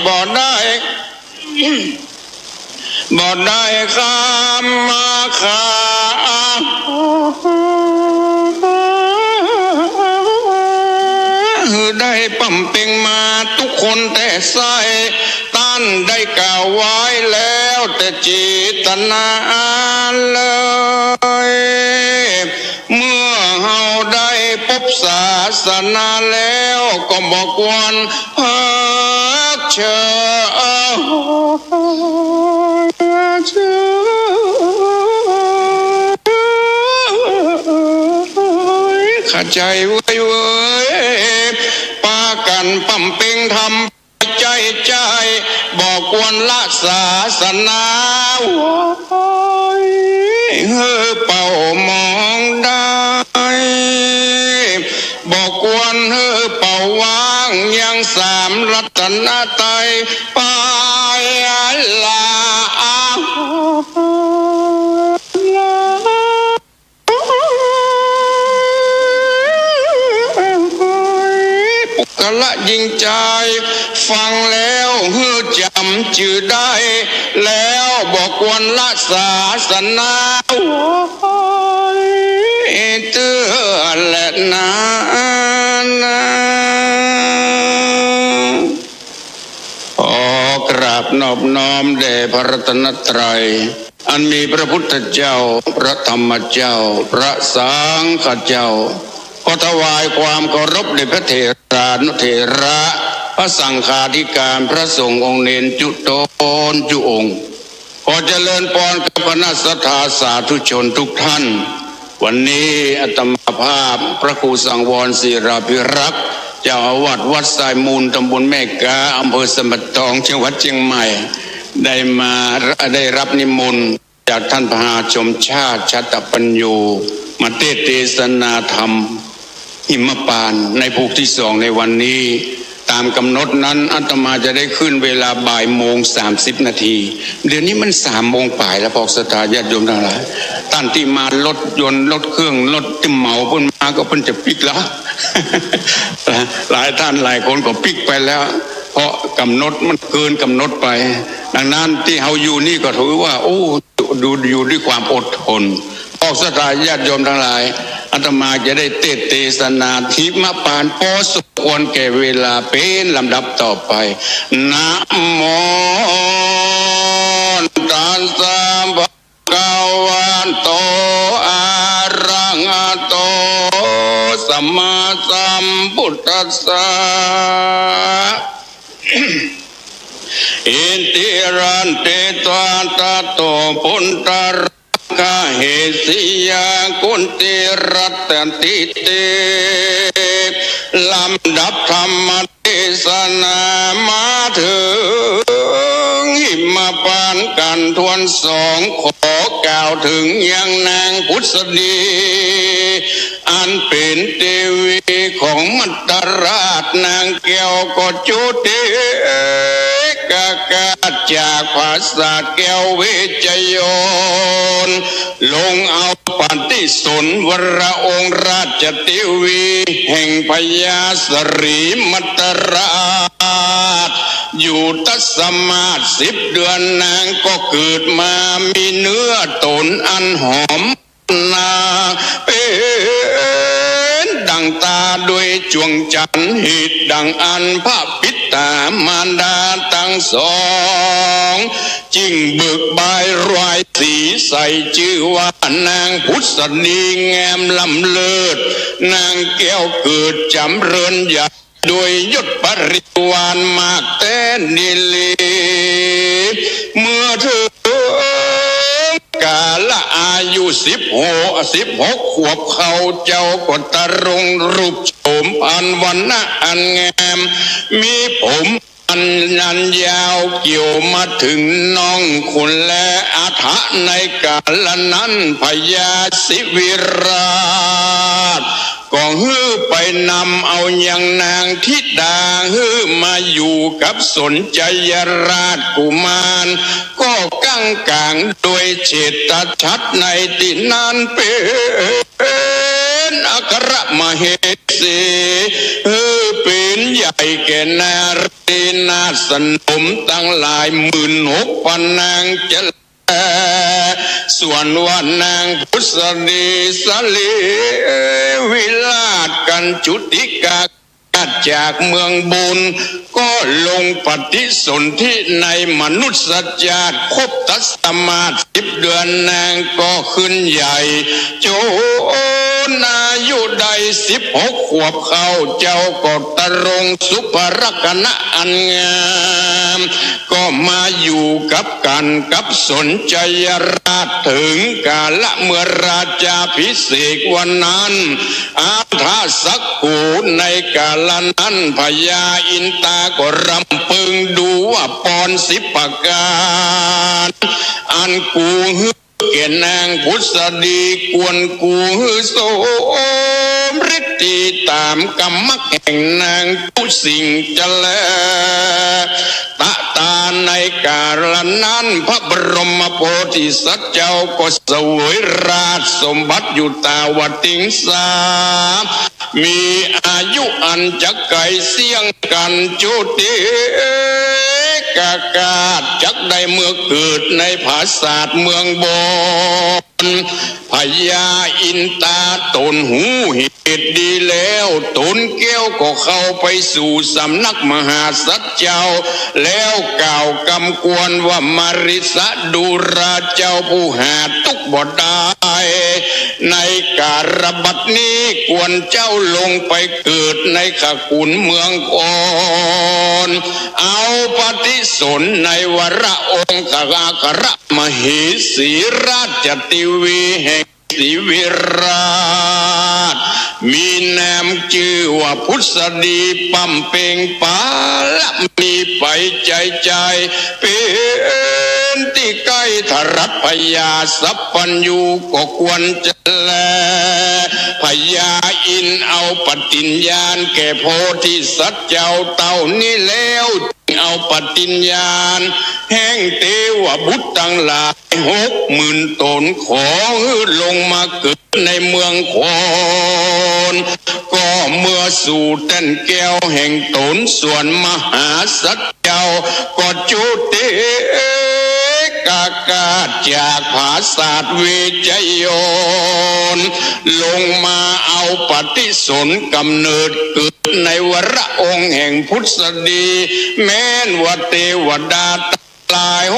บ่ได้ข้ามมาขาได้ปั๊มเป่งมาทุกคนแต่ใส่ตั้นได้กล่าวไว้แล้วแต่จิตนาเลยเมื่อเฮาได้พบศาสนาแล้วก็บอกควรพักเชข้าใจไว้เว้ยปากันปั๊มเป่งทำใจบอกควรละศาสนาเป่ามองได้บอกควรเป่าวางยังสามรัตนตรัยไปลาปุกละยิ่งใจฟังแล้วจำชื่อได้แล้วบอกควรละศาสนาเตือนและนอกราบนอบน้อมแด่พระรัตนตรัยอันมีพระพุทธเจ้าพระธรรมเจ้าพระสังฆเจ้าขอถวายความเคารพแด่พระเถรานุเถระ พระสังฆาธิการพระสงฆ์องค์เนนจุโตนจุองค์ขอเจริญพรกับคณะสัทธาสาธุชนทุกท่านวันนี้อาตมาภาพพระครูสังวรศิราภิรักษ์เจ้าอาวาสวัดสายมูลตำบลแม่กาอำเภอสมทองจังหวัดเชียงใหม่ได้รับนิมนต์จากท่านพระชมชาติชาตปัญโยมาเทศนาธรรมหิมปานในภูที่2ในวันนี้ตามกำหนดนั้นอาตมาจะได้ขึ้นเวลาบ่ายโมง30 นาทีเดี๋ยวนี้มัน3 โมงป่ายแล้วพอกสถาญาติโยมทั้งหลายท่านที่มารถยนต์รถเครื่องรถที่เหมาเพิ่นมาก็เพิ่นจะปิกแล้ว หลายท่านหลายคนก็ปิกไปแล้วเพราะกำหนดมันเกินกำหนดไปดังนั้นที่เฮาอยู่นี่ก็ถือว่าโอ้ดูอยู่ด้วยความอดทนพอกสถาญาติโยมทั้งหลายอาตมาจะได้เทศนาทิมปานพอสมควรแก่เวลาเป็นลำดับต่อไปนะโมตัสสะภะคะวะโตอะระหะโตสัมมาสัมพุทธัสสะอิติรันติตวาตาโตปุณตระกาเหสิยากุณติรัตติเตลำดับธรรมเทศนามาถึงหิมปานกันทวน2ขอกล่าวถึงยังนางพุทธดีอันเป็นเทวีของมัตตราชนางแก้วก็จุติกากาจากภาษาแก้วเวชโยนลงเอาปฏิสนวรองค์ราชติวีแห่งพญาสรีมัตตราชอยู่ตัสมาศ10 เดือนนางก็เกิดมามีเนื้อตนอันหอมนาเป็นดังตาด้วยจวงจันทร์หิดดังอันพระปิตามารดาทั้งสองจึงเบิกบายรายสีใส่ชื่อว่านางพุทธนีงามลำเลิศนางแก้วเกิดจำเริญใหญ่โดยยศปริวารมากแต่นิลีเมื่อเธอกาละอายุ16 ขวบเขาเจ้าก็ตะรงรูปโฉมอันวันนะอันงามมีผมอันยันยาวเกี่ยวมาถึงน้องคุณและอาถะในกาลนั้นพญาศิวิราชก็ฮื้อไปนำเอาอย่างนางธิดาฮื้อมาอยู่กับสนใจราชกุมารก็กังกางโดยเจตชัดในที่นั้นเป็นอัครมเหสีเป็นใหญ่แก่นารีนาสนมตั้งหลาย16,000 นางจะส่วนว่านางพุทธดีสลีวิลาศกันจุติกาจากเมืองบุญก็ลงปฏิสนธิในมนุษย์ชาติครบตัสมาศ10 เดือนนางก็ขึ้นใหญ่โจอายุได้16 ขวบเขาเจ้าก็ตะรงสุภรกณะอันงามก็มาอยู่กับกันกับสนใจราชถึงกาละเมื่อราชาพิเศษวันนั้นอาถาสักกูในกาลนั้นพญาอินตาก็รำพึงดูว่าปอน10 ประการอันกูแก่นางพุทธดีกวนกูโสมฤทธิตามกรรมแห่งนางผู้สิ่งจะแลตะตาในกาลนั้นพระบรมโพธิสัตว์เจ้าก็เสวยราชสมบัติอยู่ตาวติงสามีอายุอันจะไกลเสี่ยงกันจุติกากาจักได้เมื่อเกิดในภาษาเมืองบน พญาอินตาตนหูเหตุดีแล้วตนแก้วก็เข้าไปสู่สำนักมหาสัจเจ้าแล้วกล่าวกำกวรว่ามาริสะดูราเจ้าผู้หาตุกบ่ได้ในการบัดนี้กวนเจ้าลงไปเกิดในขกุลเมืองก่อนเอาปฏิสนในวระองค์กาคระมเหสีราชติวีแห่งศรีวิราชมีนามชื่อว่าพุทธดีปั๊มเป่งปาละมีไปใจเป็นที่ใกล้ทรัตพญาสัพพัญญูก็ควรจะแลพญาอินเอาปฏิญญาณแก่โพธิสัตว์เจ้าเต่านี้แล้วเอาปฏิญญาณแห่งเทวบุตรทั้งหลาย60,000 ตนขอลงมาเกิดในเมืองโคนก็เมื่อสู่เต้นแก้วแห่งตนส่วนมหาสัตว์เจ้าก็จุติกากาจากภาษาเวจโยนลงมาเอาปฏิสนกำเนิดเกิดในวระองค์แห่งพุทธดีแม้นว่าเทวดาตาย60,000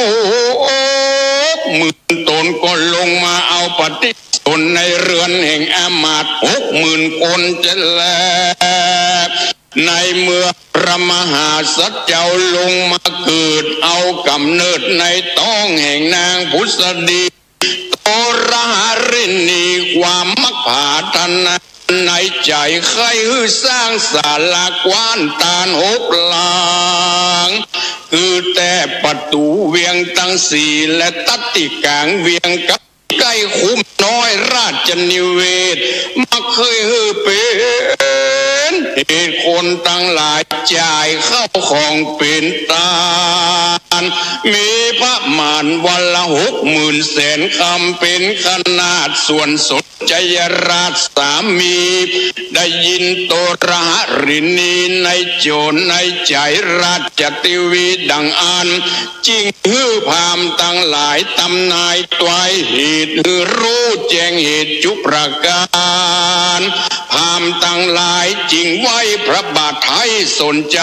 ตนก็ลงมาเอาปฏิสนในเรือนแห่งอามาตย์60,000 คนจะแลในเมื่อพระมหาสัจเจ้าลงมาเกิดเอากำเนิดในต้องแห่งนางพุทธดีโตระหรินีความมักผาธนาในใจใครสร้างศาลากว้านตาล6 หลังคือแต่ประตูเวียงตั้ง4และตัดติกลางเวียงกับใกล้คุ้มน้อยราชนิเวศมาเคยเป็นเหตุคนตั้งหลายจ่ายเข้าของเป็นตาลมีพระมารวันละ60,000 แสนคำเป็นขนาดส่วนสนใจราชสามีได้ยินโตระหรินีในโจรในใจราชติวีดังอันจริงพามตั้งหลายตำนายตวายเหตุรู้แจ้งเหตุจุประการพามตั้งหลายจริงไว้พระบาทไทยสนใจ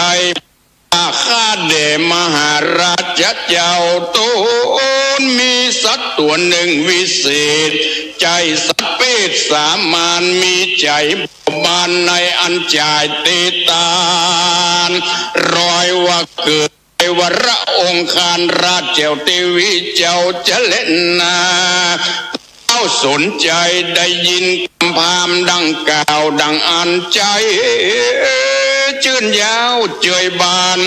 ข้าเดมหาราชเจ้าตนมีสัตว์ตัวหนึ่งวิเศษใจสัตว์เป็ดสามานมีใจบานในอันจ่ายเตตานรอยว่าเกิดวระองค์คารราชเจ้าเทวีเจ้าจะเล่นนาเจ้าสนใจได้ยินคำพามดังกล่าวดังอันใจชื่นยาวเจยบาน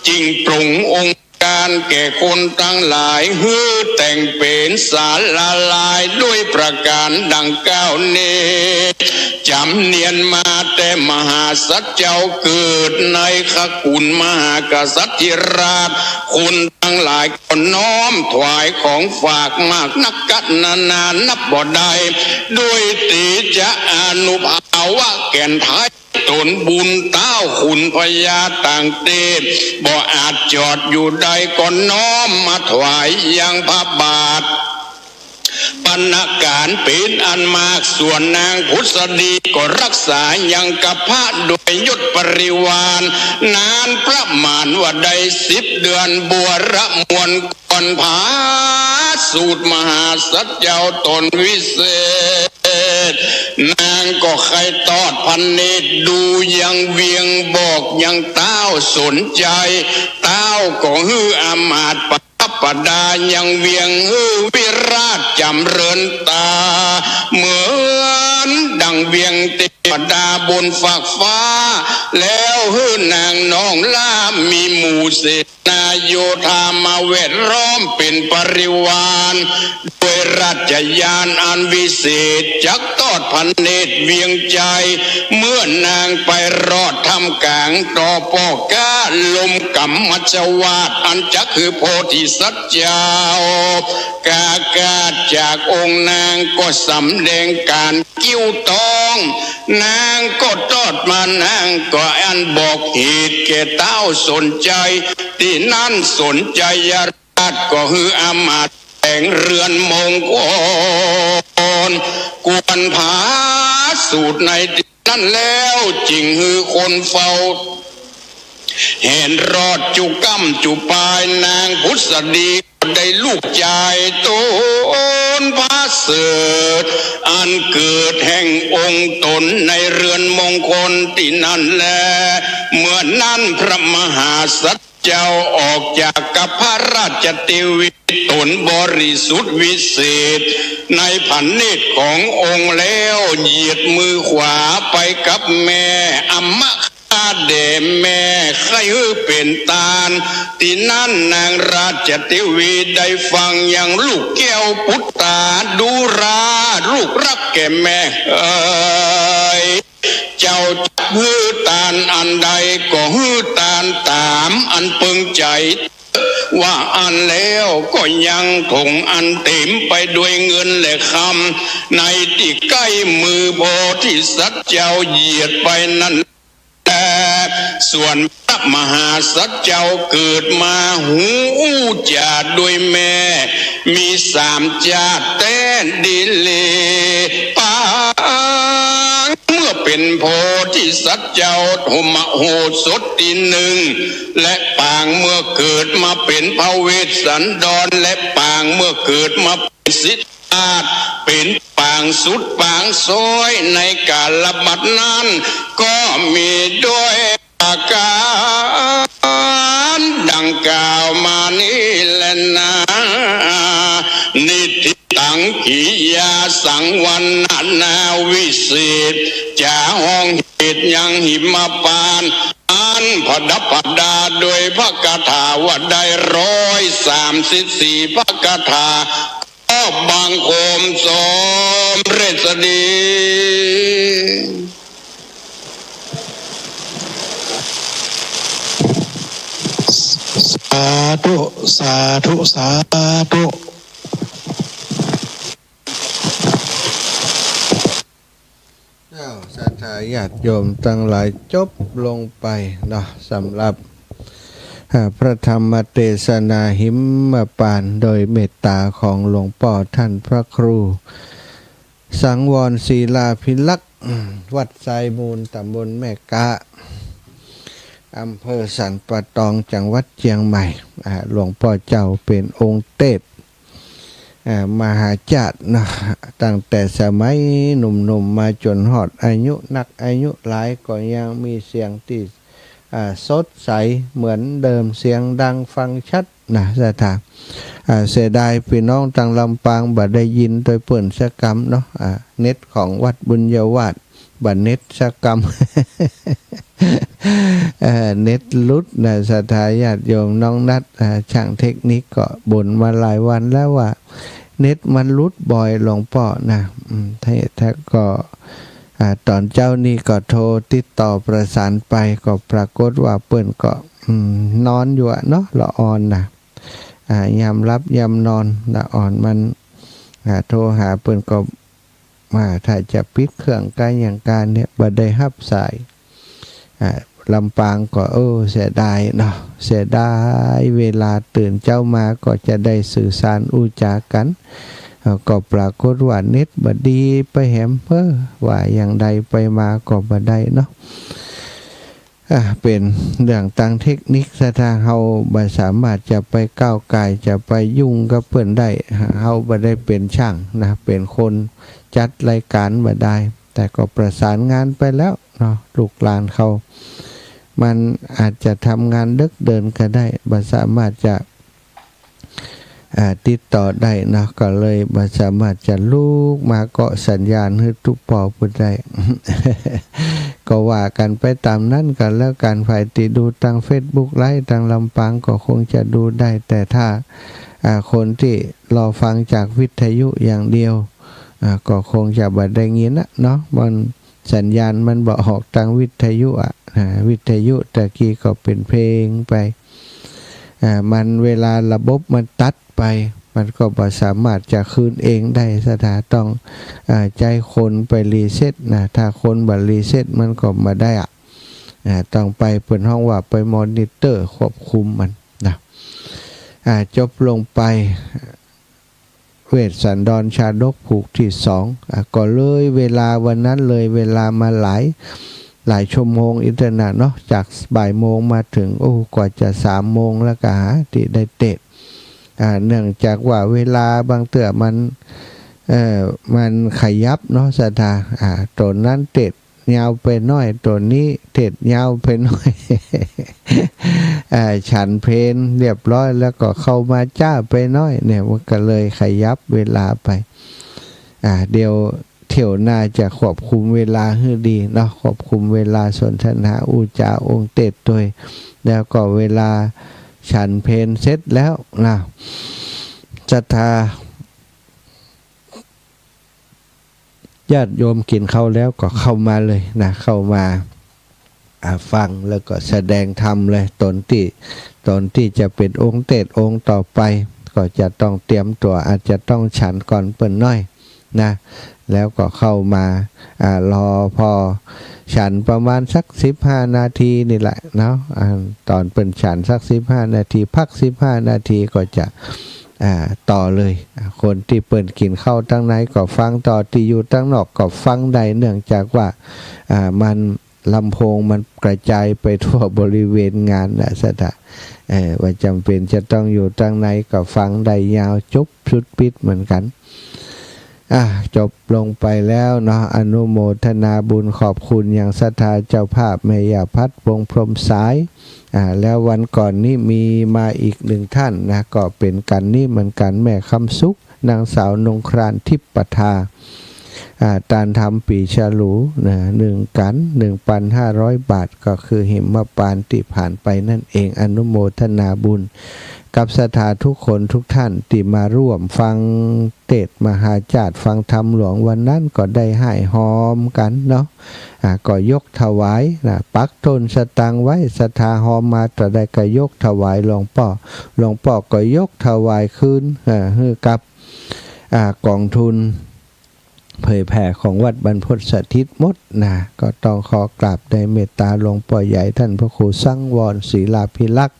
จริงปรุงองค์การแก่คนทั้งหลายแต่งเป็นสารละลายด้วยประการดังกล่าวนี้จำเนียนมาแต่มหาสัจเจ้าเกิดในขกุลมหากษัตริย์ราชคุณทั้งหลายก็น้อมถวายของฝากมากนักกันนานนับบ่ได้ด้วยตีจะอนุภาวะแก่นไทยตนบุญเต้าขุนพญาต่างเทพบ่อาจจอดอยู่ใดก็น้อมมาถวายยังพระบาทปณการเป็นอันมากส่วนนางพุทธดีก็รักษายังกับพระโดยยศปริวารนานประมาณว่าได้10 เดือนบัวระมวลก่อนผาสูตรมหาสัจเจ้าตนวิเศษนางก็ใครตอดพันเนตรดูยังเวียงบอกยังเต้าสนใจเต้าก็อามาตย์ปดายังเวียงวิราชจำเริญตาเหมือนดังเวียงเทวดาบนฟากฟ้าแล้วนางน้องล่ามีหมู่เสนาโยธามาเวทล้อมเป็นปริวารด้วยราชญาณอันวิเศษจักตอดพันเนตรเวียงใจเมื่อนางไปรอดทำกลางต่อปอกาลมกัมมัจวาดอันจักคือโพธิสัตว์เจ้ากากาจากองค์นางก็สำแดงการกิ้วตองนางก็ตอดมานางก็อันบอกเหตุแก่เต้าสนใจที่นั่นสนใจราชก็อามาตย์แต่งเรือนมงคล นกวนผาสูตรในที่นั่นแล้วจริงฮือคนเฝ้าเห็นรอดจุกั้มจุปายนางพุทธดีได้ลูกชายโตนพระเสดอันเกิดแห่งองค์ตนในเรือนมงคลที่นั่นแลเมื่อนั้นพระมหาสัจเจ้าออกจากกับพระราชเทวีตนบริสุทธิ์วิเศษในพันเนตรขององค์แล้วเหยียดมือขวาไปกับแม่อมะเดแม่ใครเป็นตาลที่นั่นนางราชเทวีได้ฟังอย่างลูกแก้วพุทธาดูราลูกรักแก่แม่เจ้าฮือตาลอันใดก็ฮือตาลตามอันเปิงใจว่าอันแล้วก็ยังคงอันเต็มไปด้วยเงินและคำในที่ใกล้มือโพธิสัตว์เจ้าเหยียดไปนั้นแต่ส่วนพระมหาสัจเจ้าเกิดมาหูจาดด้วยแม่มีสามจาดแต้นดิเลปางเมื่อเป็นโพธิสัตว์เจ้าโหมโหสถทีหนึ่งและปางเมื่อเกิดมาเป็นพระเวสสันดรและปางเมื่อเกิดมาเป็นสิทธาเป็นปางสุดปางซอยในกาลบัดนั้นก็มีด้วยอาการดังกล่าวมานี้แหละนะนิติตังกิยาสังวันนาวิเศษจะห้องเหตุยังหิมปานอันพดับพดาโดยพระคาถาว่าได้134พระคาถาบางโคมสมเรศดีสาธุสาธุสาธุ ศรัทธาญาติโยมทั้งหลายจบลงไปเนาะสำหรับพระธรรมเทศนาหิมปานโดยเมตตาของหลวงพ่อท่านพระครูสังวรศิลาภิลักษ์วัดไซมูลตำบลแม่กะอำเภอสันป่าตองจังหวัดเชียงใหม่หลวงพ่อเจ้าเป็นองค์เทพมหาจักรนะตั้งแต่สมัยหนุ่มๆมาจนหอดอายุนักอายุหลายก็ยังมีเสียงที่สดใสเหมือนเดิมเสียงดังฟังชัดนะสถาเสียดายพี่น้องทางลำปางบ่ได้ยินโดยเปิ่นสกรรมเนาะเน็ตของวัดบุญยวาสบ่เน็ตสกรรม เน็ตลุดนะสถาญาติโยมน้องนัดช่างเทคนิคก็บ่นมาหลายวันแล้วว่าเน็ตมันลุดบ่อยหลวงพ่อนะถ้าก็ตอนเจ้านี่ก็โทรติดต่อประสานไปก็ปรากฏว่าเปิ้นก็นอนอยู่เนาะละอ่อนนะยามรับยามนอนละอ่อนมันโทรหาเปิ้นก็ถ้าจะปิดเครื่องการอย่างการเนี่ยบ่ได้รับสายลำปางก็เสียดายเนาะเสียดายเวลาตื่นเจ้ามาก็จะได้สื่อสารอุจากันก็ปรากฏว่าเน็ตบ่ดีไปแหมว่าอย่างใดไปมาก็บ่ได้เนาะเป็นเรื่องทางเทคนิคถ้าเฮาบ่สามารถจะไปก้าวไก่จะไปยุ่งกับเพิ่นได้เฮาบ่ได้เป็นช่างนะเป็นคนจัดรายการบ่ได้แต่ก็ประสานงานไปแล้วเนาะลูกหลานเขามันอาจจะทำงานดึกเดินก็ได้บ่สามารถจะติดต่อได้นะก็เลยบ่สามารถจะลูกมาเกาะสัญญาณให้ทุกปอพูดได้ ก็ว่ากันไปตามนั้นกันแล้วการฝ่ายติดูทาง Facebook ไลฟ์ทางลำปางก็คงจะดูได้แต่ถ้าคนที่รอฟังจากวิทยุอย่างเดียวก็คงจะบ่ได้ยินนะเนาะมันสัญญาณมันบ่ออกทางวิทยุวิทยุตะกี้ก็เป็นเพลงไปมันเวลาระบบมันตัดไปมันก็บ่สามารถจะคืนเองได้สถาต้องใจคนไปรีเซ็ตนะถ้าคนบ่รีเซ็ตมันก็บ่ได้ต้องไปเปิดห้องว่าไปมอนิเตอร์ควบคุมมันนะจบลงไป เวสสันดรชาดกผูกที่สองก็เลยเวลาวันนั้นเลยเวลามาหลายชั่วโมงอินเทอร์เน็ตเนาะจากบ่ายโมงมาถึงกว่าจะ3 โมงแล้วก็หาที่ได้เตะเนื่องจากว่าเวลาบางเตื่อมันขยับเนาะสถาตัวนั้นเตะยาวไปหน่อยตัวนี้เตะยาวไปหน่อย ฉันเพลนเรียบร้อยแล้วก็เข้ามาจ้าไปหน่อยเนี่ยมันก็เลยขยับเวลาไปเดี๋ยวเที่ยวหน้าจะควบคุมเวลาให้ดีเนาะควบคุมเวลาสนทนาอุจาองค์เตดด้วยแล้วก็เวลาฉันเพลเสร็จแล้วนะศรัทธาญาติโยมกินข้าวแล้วก็เข้ามาเลยนะเข้ามาฟังแล้วก็แสดงธรรมเลยตนที่จะเป็นองค์เตดองค์ต่อไปก็จะต้องเตรียมตัวอาจจะต้องฉันก่อนเปิ้นน้อยนะแล้วก็เข้ามารอพอฉันประมาณสัก15 นาทีนี่แหละเนาะตอนเปิ้นฉันสัก15 นาทีพัก15 นาทีก็จะต่อเลยคนที่เปิดกินข้าวตั้งไหนก็ฟังต่อที่อยู่ตั้งนอกก็ฟังได้เนื่องจากว่ามันลำโพงมันกระจายไปทั่วบริเวณงานนะสถานว่าจำเป็นจะต้องอยู่ตั้งไหนก็ฟังได้ยาวจบชุดปิดเหมือนกันจบลงไปแล้วเนาะอนุโมทนาบุญขอบคุณอย่างศรัทธาเจ้าภาพแม่ย่าพัดวงพรหมสายแล้ววันก่อนนี้มีมาอีก1 ท่านนะก็เป็นกันนี่เหมือนกันแม่คำสุขนางสาวนงครานทิพปทาตานทำปีฉลูนะ1,500 บาทก็คือหิมปานที่ผ่านไปนั่นเองอนุโมทนาบุญกับศรัทธาทุกคนทุกท่านที่มาร่วมฟังเทศมหาจาร์ฟังธรรมหลวงวันนั้นก็ได้ให้หอมกันเนาะก็ยกถวายนะปักต้นสตังไว้ศรัทธาหอมมาต่อได้ก็ยกถวายหลวงพ่อก็ยกถวายคืนให้กับกองทุนเผยแผ่ของวัดบรรพตสถิตมดนะก็ต้องขอกราบได้เมตตาหลวงพ่อใหญ่ท่านพระครูสังวรศรีลาภิลักษ์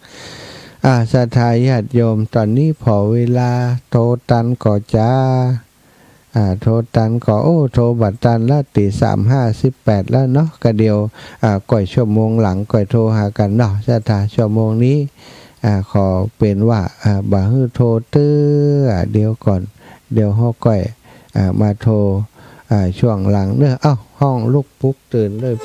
ศรัทธาญาติโยมตอนนี้พอเวลาโทตันก็จ้าโทตันก็โทบัตรตันละตี3:58แล้วเนาะก็เดียวก่อยชั่วโมงหลังก่อยโทรหากันเนาะศรัทธาชั่วโมงนี้ขอเป็นว่าบ่ฮื้อโทรตื้อเดี๋ยวก่อนเดี๋ยวห้อก่อยมาโทรช่วงหลังเนอะห้องลูกปุ๊กตื่นเลย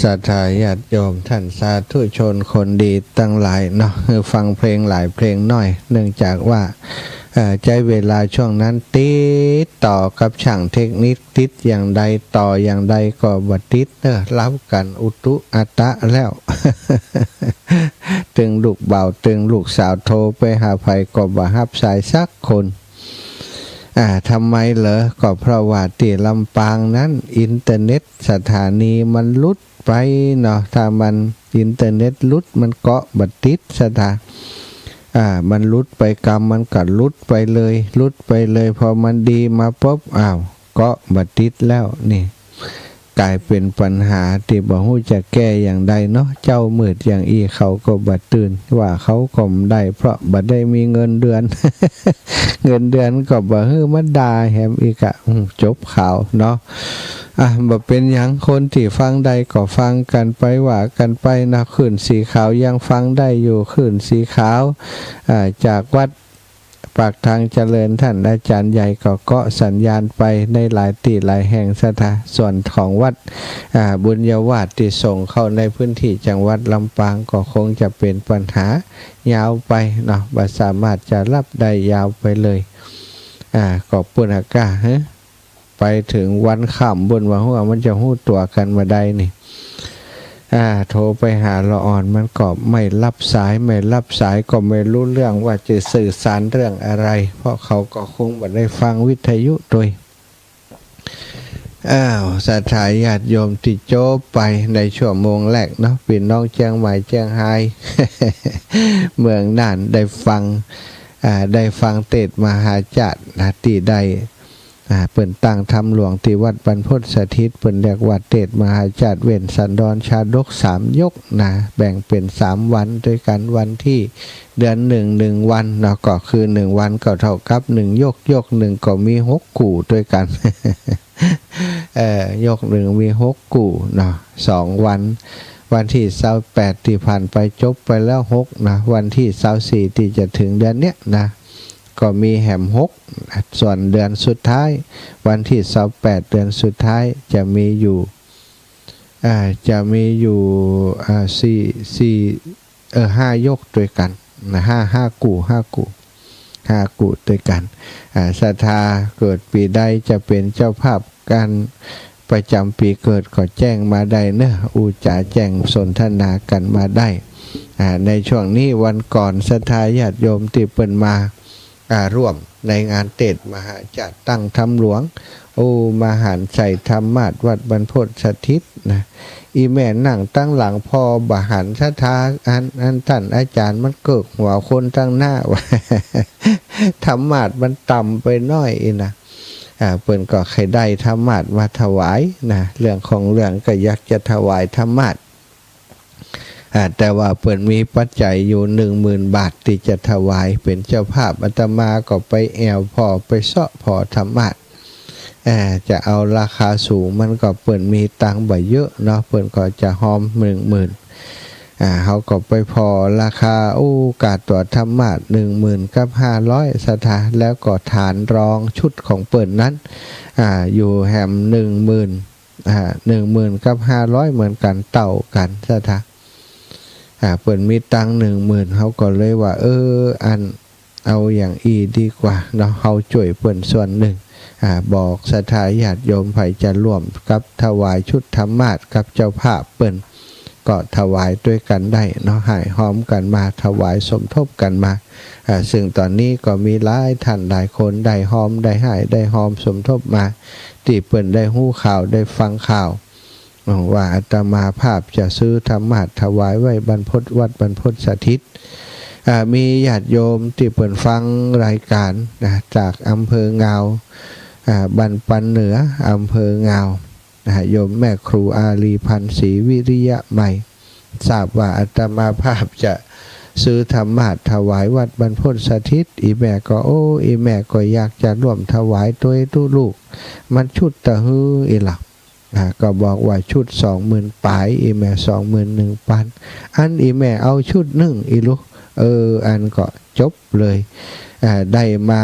ศรัทธาญาติโยมท่านสาธุชนคนดีตั้งหลายเนาะฟังเพลงหลายเพลงน้อยเนื่องจากว่าใจเวลาช่วงนั้นติดต่อกับช่างเทคนิคติดอย่างใดต่ออย่างใดก็บ่ติดรับกันอุตุอัตะแล้ว ตึงลูกเบาตึงลูกสาวโทรไปหาไผก็บ่รับสายสักคนทำไมเหรอก็เพราะว่าที่ลำปางนั้นอินเทอร์เน็ตสถานีมันลุดไปเนาะถ้ามันอินเทอร์เน็ตลุดมันเกาะบัดติดมันลุดไปกรรมมันก็ลุดไปเลยพอมันดีมาปุ๊บเกาะบัดติดแล้วนี่กลายเป็นปัญหาที่บ่ฮู้จะแก้อย่างใดเนาะเจ้ามืดอย่างอีเขาก็บ่ตื่นว่าเขาก็บ่ได้เพราะบ่ได้มีเงินเดือน เงินเดือนก็บ่ฮื้อมาด่าแฮมอีกจบข่าวเนาะบ่เป็นหยังคนที่ฟังได้ก็ฟังกันไปว่ากันไปนะคลื่นสีขาวยังฟังได้อยู่คลื่นสีขาวจากวัดปากทางเจริญท่านอาจารย์ใหญ่ก็เกาะสัญญาณไปในหลายที่หลายแห่งสถานส่วนของวัดบุญยวาสที่ส่งเข้าในพื้นที่จังหวัดลำปางก็คงจะเป็นปัญหายาวไปเนาะบ่สามารถจะรับได้ยาวไปเลยก็ปุณกะไปถึงวันค่ำบนว่าหัวมันจะหู้ตัวกันมาได้นี่โทรไปหาละอ่อนมันก็ไม่รับสายก็ไม่รู้เรื่องว่าจะสื่อสารเรื่องอะไรเพราะเขาก็คงไม่ได้ฟังวิทยุโดยศรัทธาญาติโยมที่โจบไปในชั่วโมงแรกเนาะพี่น้องเชียงใหม่เชียงราย เมืองน่านได้ฟังเทศน์มหาจารย์ที่ได้เปิ่นตั้งธรรมหลวงที่วัดบรรพตสถิตเปิ่นเรียกว่าเทศน์มหาจารย์เว้นสันดรชาดก3ยกแบ่งเป็น3วันด้วยกันวันที่เดือน1วันเนาะก็คือ1วันก็เท่ากับ1ยก1ก็มี6กู่ด้วยกัน ยก1มี6กู่เนาะ2วันที่28ที่ผ่านไปจบไปแล้ว6นะวันที่24ที่จะถึงเดือนเนี้ยนะก็มีแหม6ส่วนเดือนสุดท้ายวันที่28เดือนสุดท้ายจะมีอยู่5ยกด้วยกันนะ5กู่ด้วยกันศรัทธาเกิดปีใดจะเป็นเจ้าภาพการประจำปีเกิดก็แจ้งมาได้เนอะอุจาแจ้งสนทนากันมาได้ในช่วงนี้วันก่อนศรัทธาญาติโยมที่เปิ่นมาร่วมในงานเทศน์มหาจารย์ตั้งธรรมหลวงมหาใส่ธรรมาสวัดบรรพตสถิตนะอีแม่นั่งตั้งหลังพอบหันศรัทธาอันท่านอาจารย์มันเกิกหัวคนตั้งหน้า ธรรมาสมันต่ำไปน้อยนะเปิ่นก็ใครได้ธรรมาสมาถวายนะเรื่องของเรื่องก็อยากจะถวายธรรมาสแต่ว่าเปิ่นมีปัจจัยอยู่ 10,000 บาทที่จะถวายเป็นเจ้าภาพอาตมาก็ไปแอวพอไปเสาะพอธรรมะจะเอาราคาสูงมันก็เปิ่นมีตังค์บ่เยอะเนาะเปิ่นก็จะหอม 10,000เขาก็ไปพอราคากาตัวธรรมะ 10,000 กับ 500 สถานแล้วก็ฐานรองชุดของเปิ่นนั้นอยู่แหม 10,000 กับ 500 เหมือนกันเต่ากันสถานเปิ่นมีตังค์ 10,000เขาก็เลยว่าเอาอย่างดีกว่าเนาะเขาช่วยเปิ่นส่วนหนึ่งบอกศรัทธาญาติโยมไผจะร่วมกับถวายชุดธรรมาสกับเจ้าภาพเปิ่นก็ถวายด้วยกันได้เนาะให้หอมกันมาถวายสมทบกันมาซึ่งตอนนี้ก็มีหลายท่านหลายคนได้หอมได้ให้ได้หอมสมทบมาที่เปิ่นได้ฮู้ข่าวได้ฟังข่าวว่าอาตมาภาพจะซื้อธรรมาสถวายไว้บรรพตวัดบรรพตสถิตมีญาติโยมที่เปิ่นฟังรายการจากอำเภองาวบันปันเหนืออำเภองาวโยมแม่ครูอาลีพันธ์ศรีวิริยะใหม่ทราบว่าอาตมาภาพจะซื้อธรรมาสถวายวัดบรรพตสถิตอีแม่ก็อีแม่ก็อยากจะร่วมถวายตัวลูกมันชุดตะฮืออีหลักก็บอกว่าชุด 20,000 ปลายอีแม่ 21,000 อันอีแม่เอาชุด1อีลูกอันก็จบเลยได้มา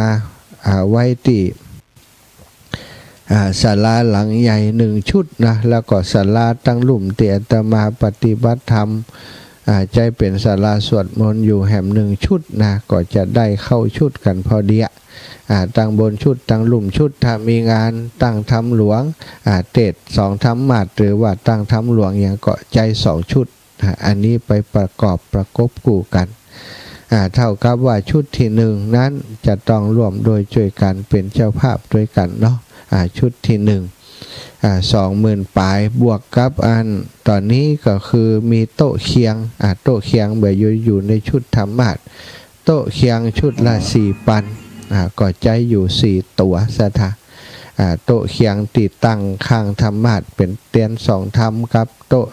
ไว้ที่ ศาลาหลังใหญ่1ชุดนะแล้วก็ศาลาตั้งหลุมเตียตมาปฏิบัติธรรมใจเป็นศาลาสวดมนต์อยู่แห่ม1ชุดนะก็จะได้เข้าชุดกันพอดีตั้งบนชุดตั้งหลุมชุดถ้ามีงานตั้งธรรมหลวงเทศ2ธรรมาสหรือว่าตั้งธรรมหลวงอย่างก็ใจ2ชุดอันนี้ไปประกอบประกบกู่กันเท่ากับว่าชุดที่1นั้นจะต้องร่วมโดยช่วยกันเป็นเจ้าภาพด้วยกันเนาะชุดที่20,000 ปลายบวกกับอันตอนนี้ก็คือมีโต๊ะเคียงโต๊ะเคียงแบบอยู่ในชุดธรรมาสโต๊ะเคียงชุดละ4 ปันก็ใจอยู่4ตัวสถาโต๊ะเคียงติดตั้งข้างธรรมาสเป็นเตียน2ธรรมครับโต๊ะ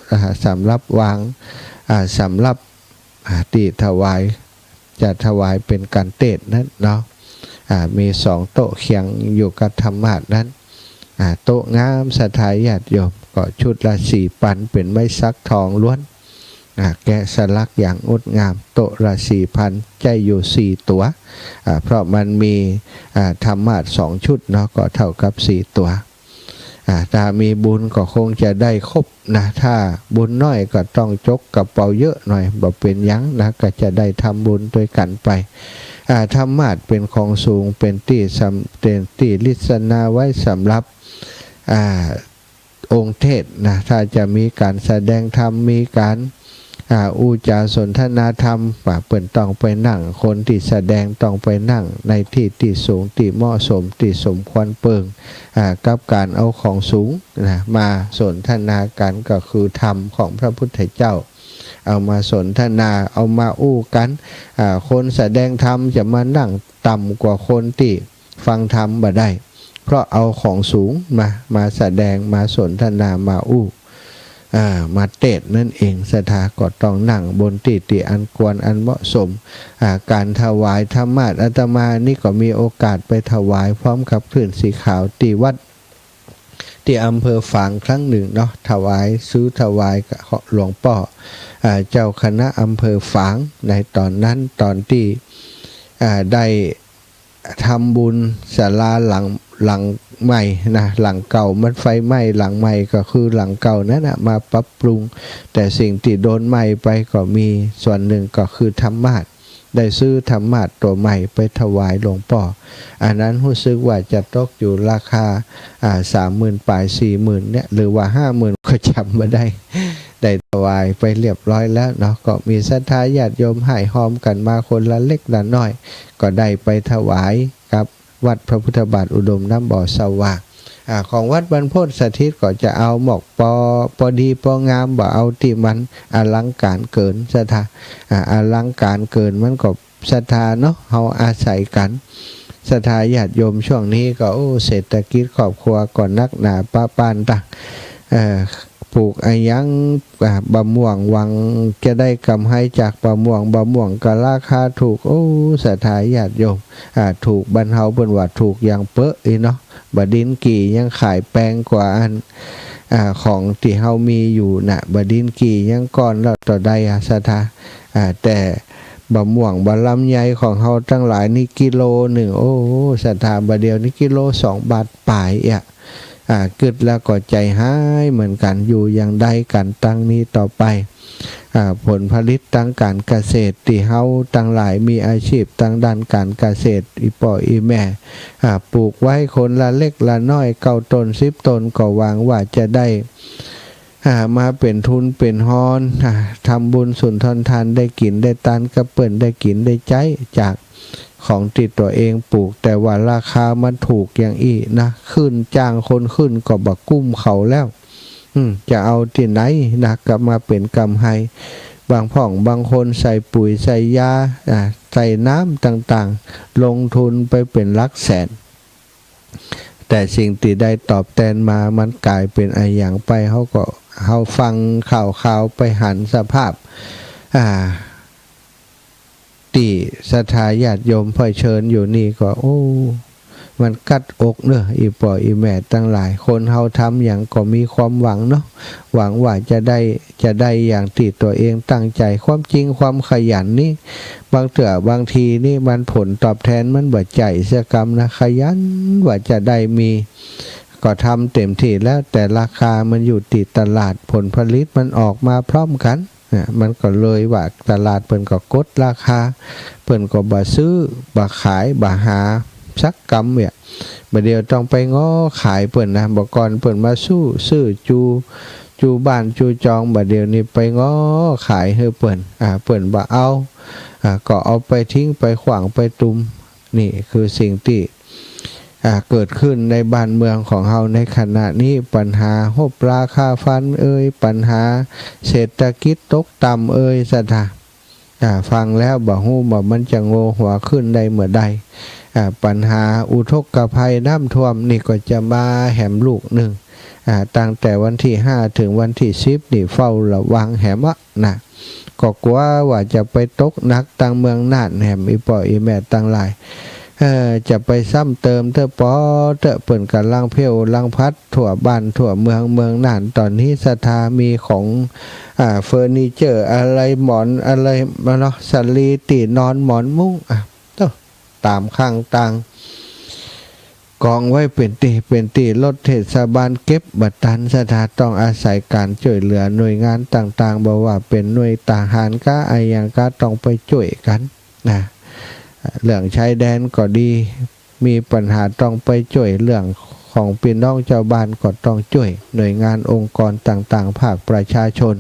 สำหรับวางสำหรับตีถวายจะถวายเป็นการเทศน์นั้นเนาะมี2โต๊ะเคียงอยู่กับธรรมาสนั้นโต๊ะงามสถายญาติโยมก็ชุดละ4 ปันเป็นไม้ซักทองล้วนแกะสลักอย่างงดงามโต๊ะละ4,000ใจอยู่4ตัวเพราะมันมีธรรมาส2ชุดเนาะก็เท่ากับ4ตัวถ้ามีบุญก็คงจะได้ครบนะถ้าบุญน้อยก็ต้องจกกระเป๋าเยอะหน่อยบ่เป็นยั้งนะก็จะได้ทำบุญด้วยกันไปธรรมาสเป็นของสูงเป็นที่ลิศนาไว้สำหรับองค์เทศนะถ้าจะมีการแสดงธรรมมีการอุจาสนทนาธรรมเปิ่นต้องไปนั่งคนที่แสดงต้องไปนั่งในที่สูงที่เหมาะสมที่สมควรเปิงกับการเอาของสูงนะมาสนทนากันก็คือธรรมของพระพุทธเจ้าเอามาสนทนาเอามาอู้กันคนแสดงธรรมจะมานั่งต่ำกว่าคนที่ฟังธรรมบ่ได้เพราะเอาของสูงมาแสดงมาสนทนามาอู้มาเทศนั่นเองสถาก็ต้องนั่งบนที่อันควรอันเหมาะสมการถวายธรรมาสอาตมานี่ก็มีโอกาสไปถวายพร้อมกับคลื่นสีขาวที่วัดที่อำเภอฝางครั้งหนึ่งเนาะถวายซื้อถวายกับหลวงพ่อเจ้าคณะอำเภอฝางในตอนนั้นตอนที่ได้ทำบุญศาลาหลังใหม่นะหลังเก่ามันไฟไหม้หลังใหม่ก็คือหลังเก่านั้นนะมาปรับปรุงแต่สิ่งที่โดนไหม้ไปก็มีส่วนหนึ่งก็คือธรรมาสได้ซื้อธรรมาสตัวใหม่ไปถวายหลวงพ่ออันนั้นรู้สึกว่าจะตกอยู่ราคา30,000 ปลาย 40,000เนี่ยหรือว่า 50,000 ก็จำไม่ได้ได้ถวายไปเรียบร้อยแล้วเนาะก็มีศรัทธาญาติโยมให้หอมกันมาคนละเล็กละน้อยก็ได้ไปถวายกับวัดพระพุทธบาทอุดมน้ำบ่อสว่างของวัดบรรพตสถิตก็จะเอาหมอกพอดีพองามบ่เอาที่มันอลังการเกินศรัทธาอลังการเกินมันก็ศรัทธาเนาะเฮาอาศัยกันศรัทธาญาติโยมช่วงนี้ก็เศรษฐกิจครอบครัวก่อนนักหนาป้าปานตะปลูกไอ้ยังบะม่วงหวังจะได้กำไรจากบะม่วงก็ราคาถูกศรัทธาญาติโยมถูกบรรเทาเปิ้นว่าถูกอย่างเป๊ะเนาะบดินกี่ยังขายแพงกว่าอันของที่เฮามีอยู่น่ะบดินกี่ยังก่อนแล้วต่อได้ศรัทธาแต่บะม่วงบะลำไยของเฮาทั้งหลายนี่กิโลหนึ่งศรัทธาบะเดียวนี่กิโล2 บาทปลายกึดแล้วก็ใจหายเหมือนกันอยู่อย่างใดกันตั้งนี้ต่อไปผลผลิตทางการเกษตรที่เฮาตั้งหลายมีอาชีพทางด้านการเกษตรอีป่ออีแม่ปลูกไว้คนละเล็กละน้อย9 ต้น10 ต้นก็หวังว่าจะได้มาเป็นทุนเป็นฮอนทำบุญสุนทรทานได้กินได้ตานกระเปิ่นได้กินได้ใจจากของติดตัวเองปลูกแต่ว่าราคามันถูกอย่างอีนะขึ้นจ้างคนขึ้นก็บักกุ้มเขาแล้วจะเอาที่ไหนนะกลับมาเป็นกำไรบางพ่องบางคนใส่ปุ๋ยใส่ยาใส่น้ำต่างๆลงทุนไปเป็นหลักแสนแต่สิ่งที่ได้ตอบแทนมามันกลายเป็นไอ้อย่างไปเขาฟังข่าวไปหันสภาพที่ศรัทธาญาติโยมเผชิญอยู่นี่ก็มันกัดอกเนอะอีป่ออีแม่ตั้งหลายคนเฮาทำอย่างก็มีความหวังเนาะหวังว่าจะได้อย่างที่ตัวเองตั้งใจความจริงความขยันนี่บางทีนี่มันผลตอบแทนมันบ่ใจเสียกรรมนะขยันว่าจะได้มี ก็ทำเต็มที่แล้วแต่ราคามันอยู่ติดตลาดผลผลิตมันออกมาพร้อมกันมันก็เลยว่าตลาดเพิ่นก็กดราคาเพิ่นก็บ่ซื้อบ่ขายบ่หาสักกำเนี่ยบ่เดียวต้องไปง้อขายเพิ่นนะบ่ก่อนเพิ่นมาซื้อจูบ้านจูจองบ่เดียวนี้ไปง้อขายให้เพิ่นเพิ่นบ่เอาก็เอาไปทิ้งไปขวางไปตุมนี่คือสิ่งที่เกิดขึ้นในบ้านเมืองของเฮาในขณะนี้ปัญหาฮบราคาฟันปัญหาเศรษฐกิจตกต่ำสถาฟังแล้วบ่ฮู้ว่ามันจะโงหัวขึ้นได้เมื่อใดปัญหาอุทกภัยน้ำท่วมนี่ก็จะมาแหมลูกหนึ่งตั้งแต่วันที่5ถึงวันที่10นี่เฝ้าระวังแหมนะก็กลัวว่าจะไปตกหนักตั้งเมืองน่านแหมอีป่ออีแม่ตั้งหลายจะไปซ้ำเติมเปิ่นกันล่างเพียวล่างพัดทั่วบ้านทั่วเมืองน่านตอนนี้สถามีของเฟอร์นิเจอร์อะไรหมอนอะไรเนาะสลีตีนอนหมอนมุ้งตามข้างต่างกองไว้เป็นตีรถเทศบาลเก็บบัตรทันสถาต้องอาศัยการช่วยเหลือหน่วยงานต่างๆบอกว่าเป็นหน่วยทหารก็ไอยังก็ต้องไปช่วยกันนะเรื่องชายแดนก็ดีมีปัญหาต้องไปช่วยเรื่องของพี่น้องชาวบ้านก็ต้องช่วยหน่วยงานองค์กรต่างๆภาคประชาชน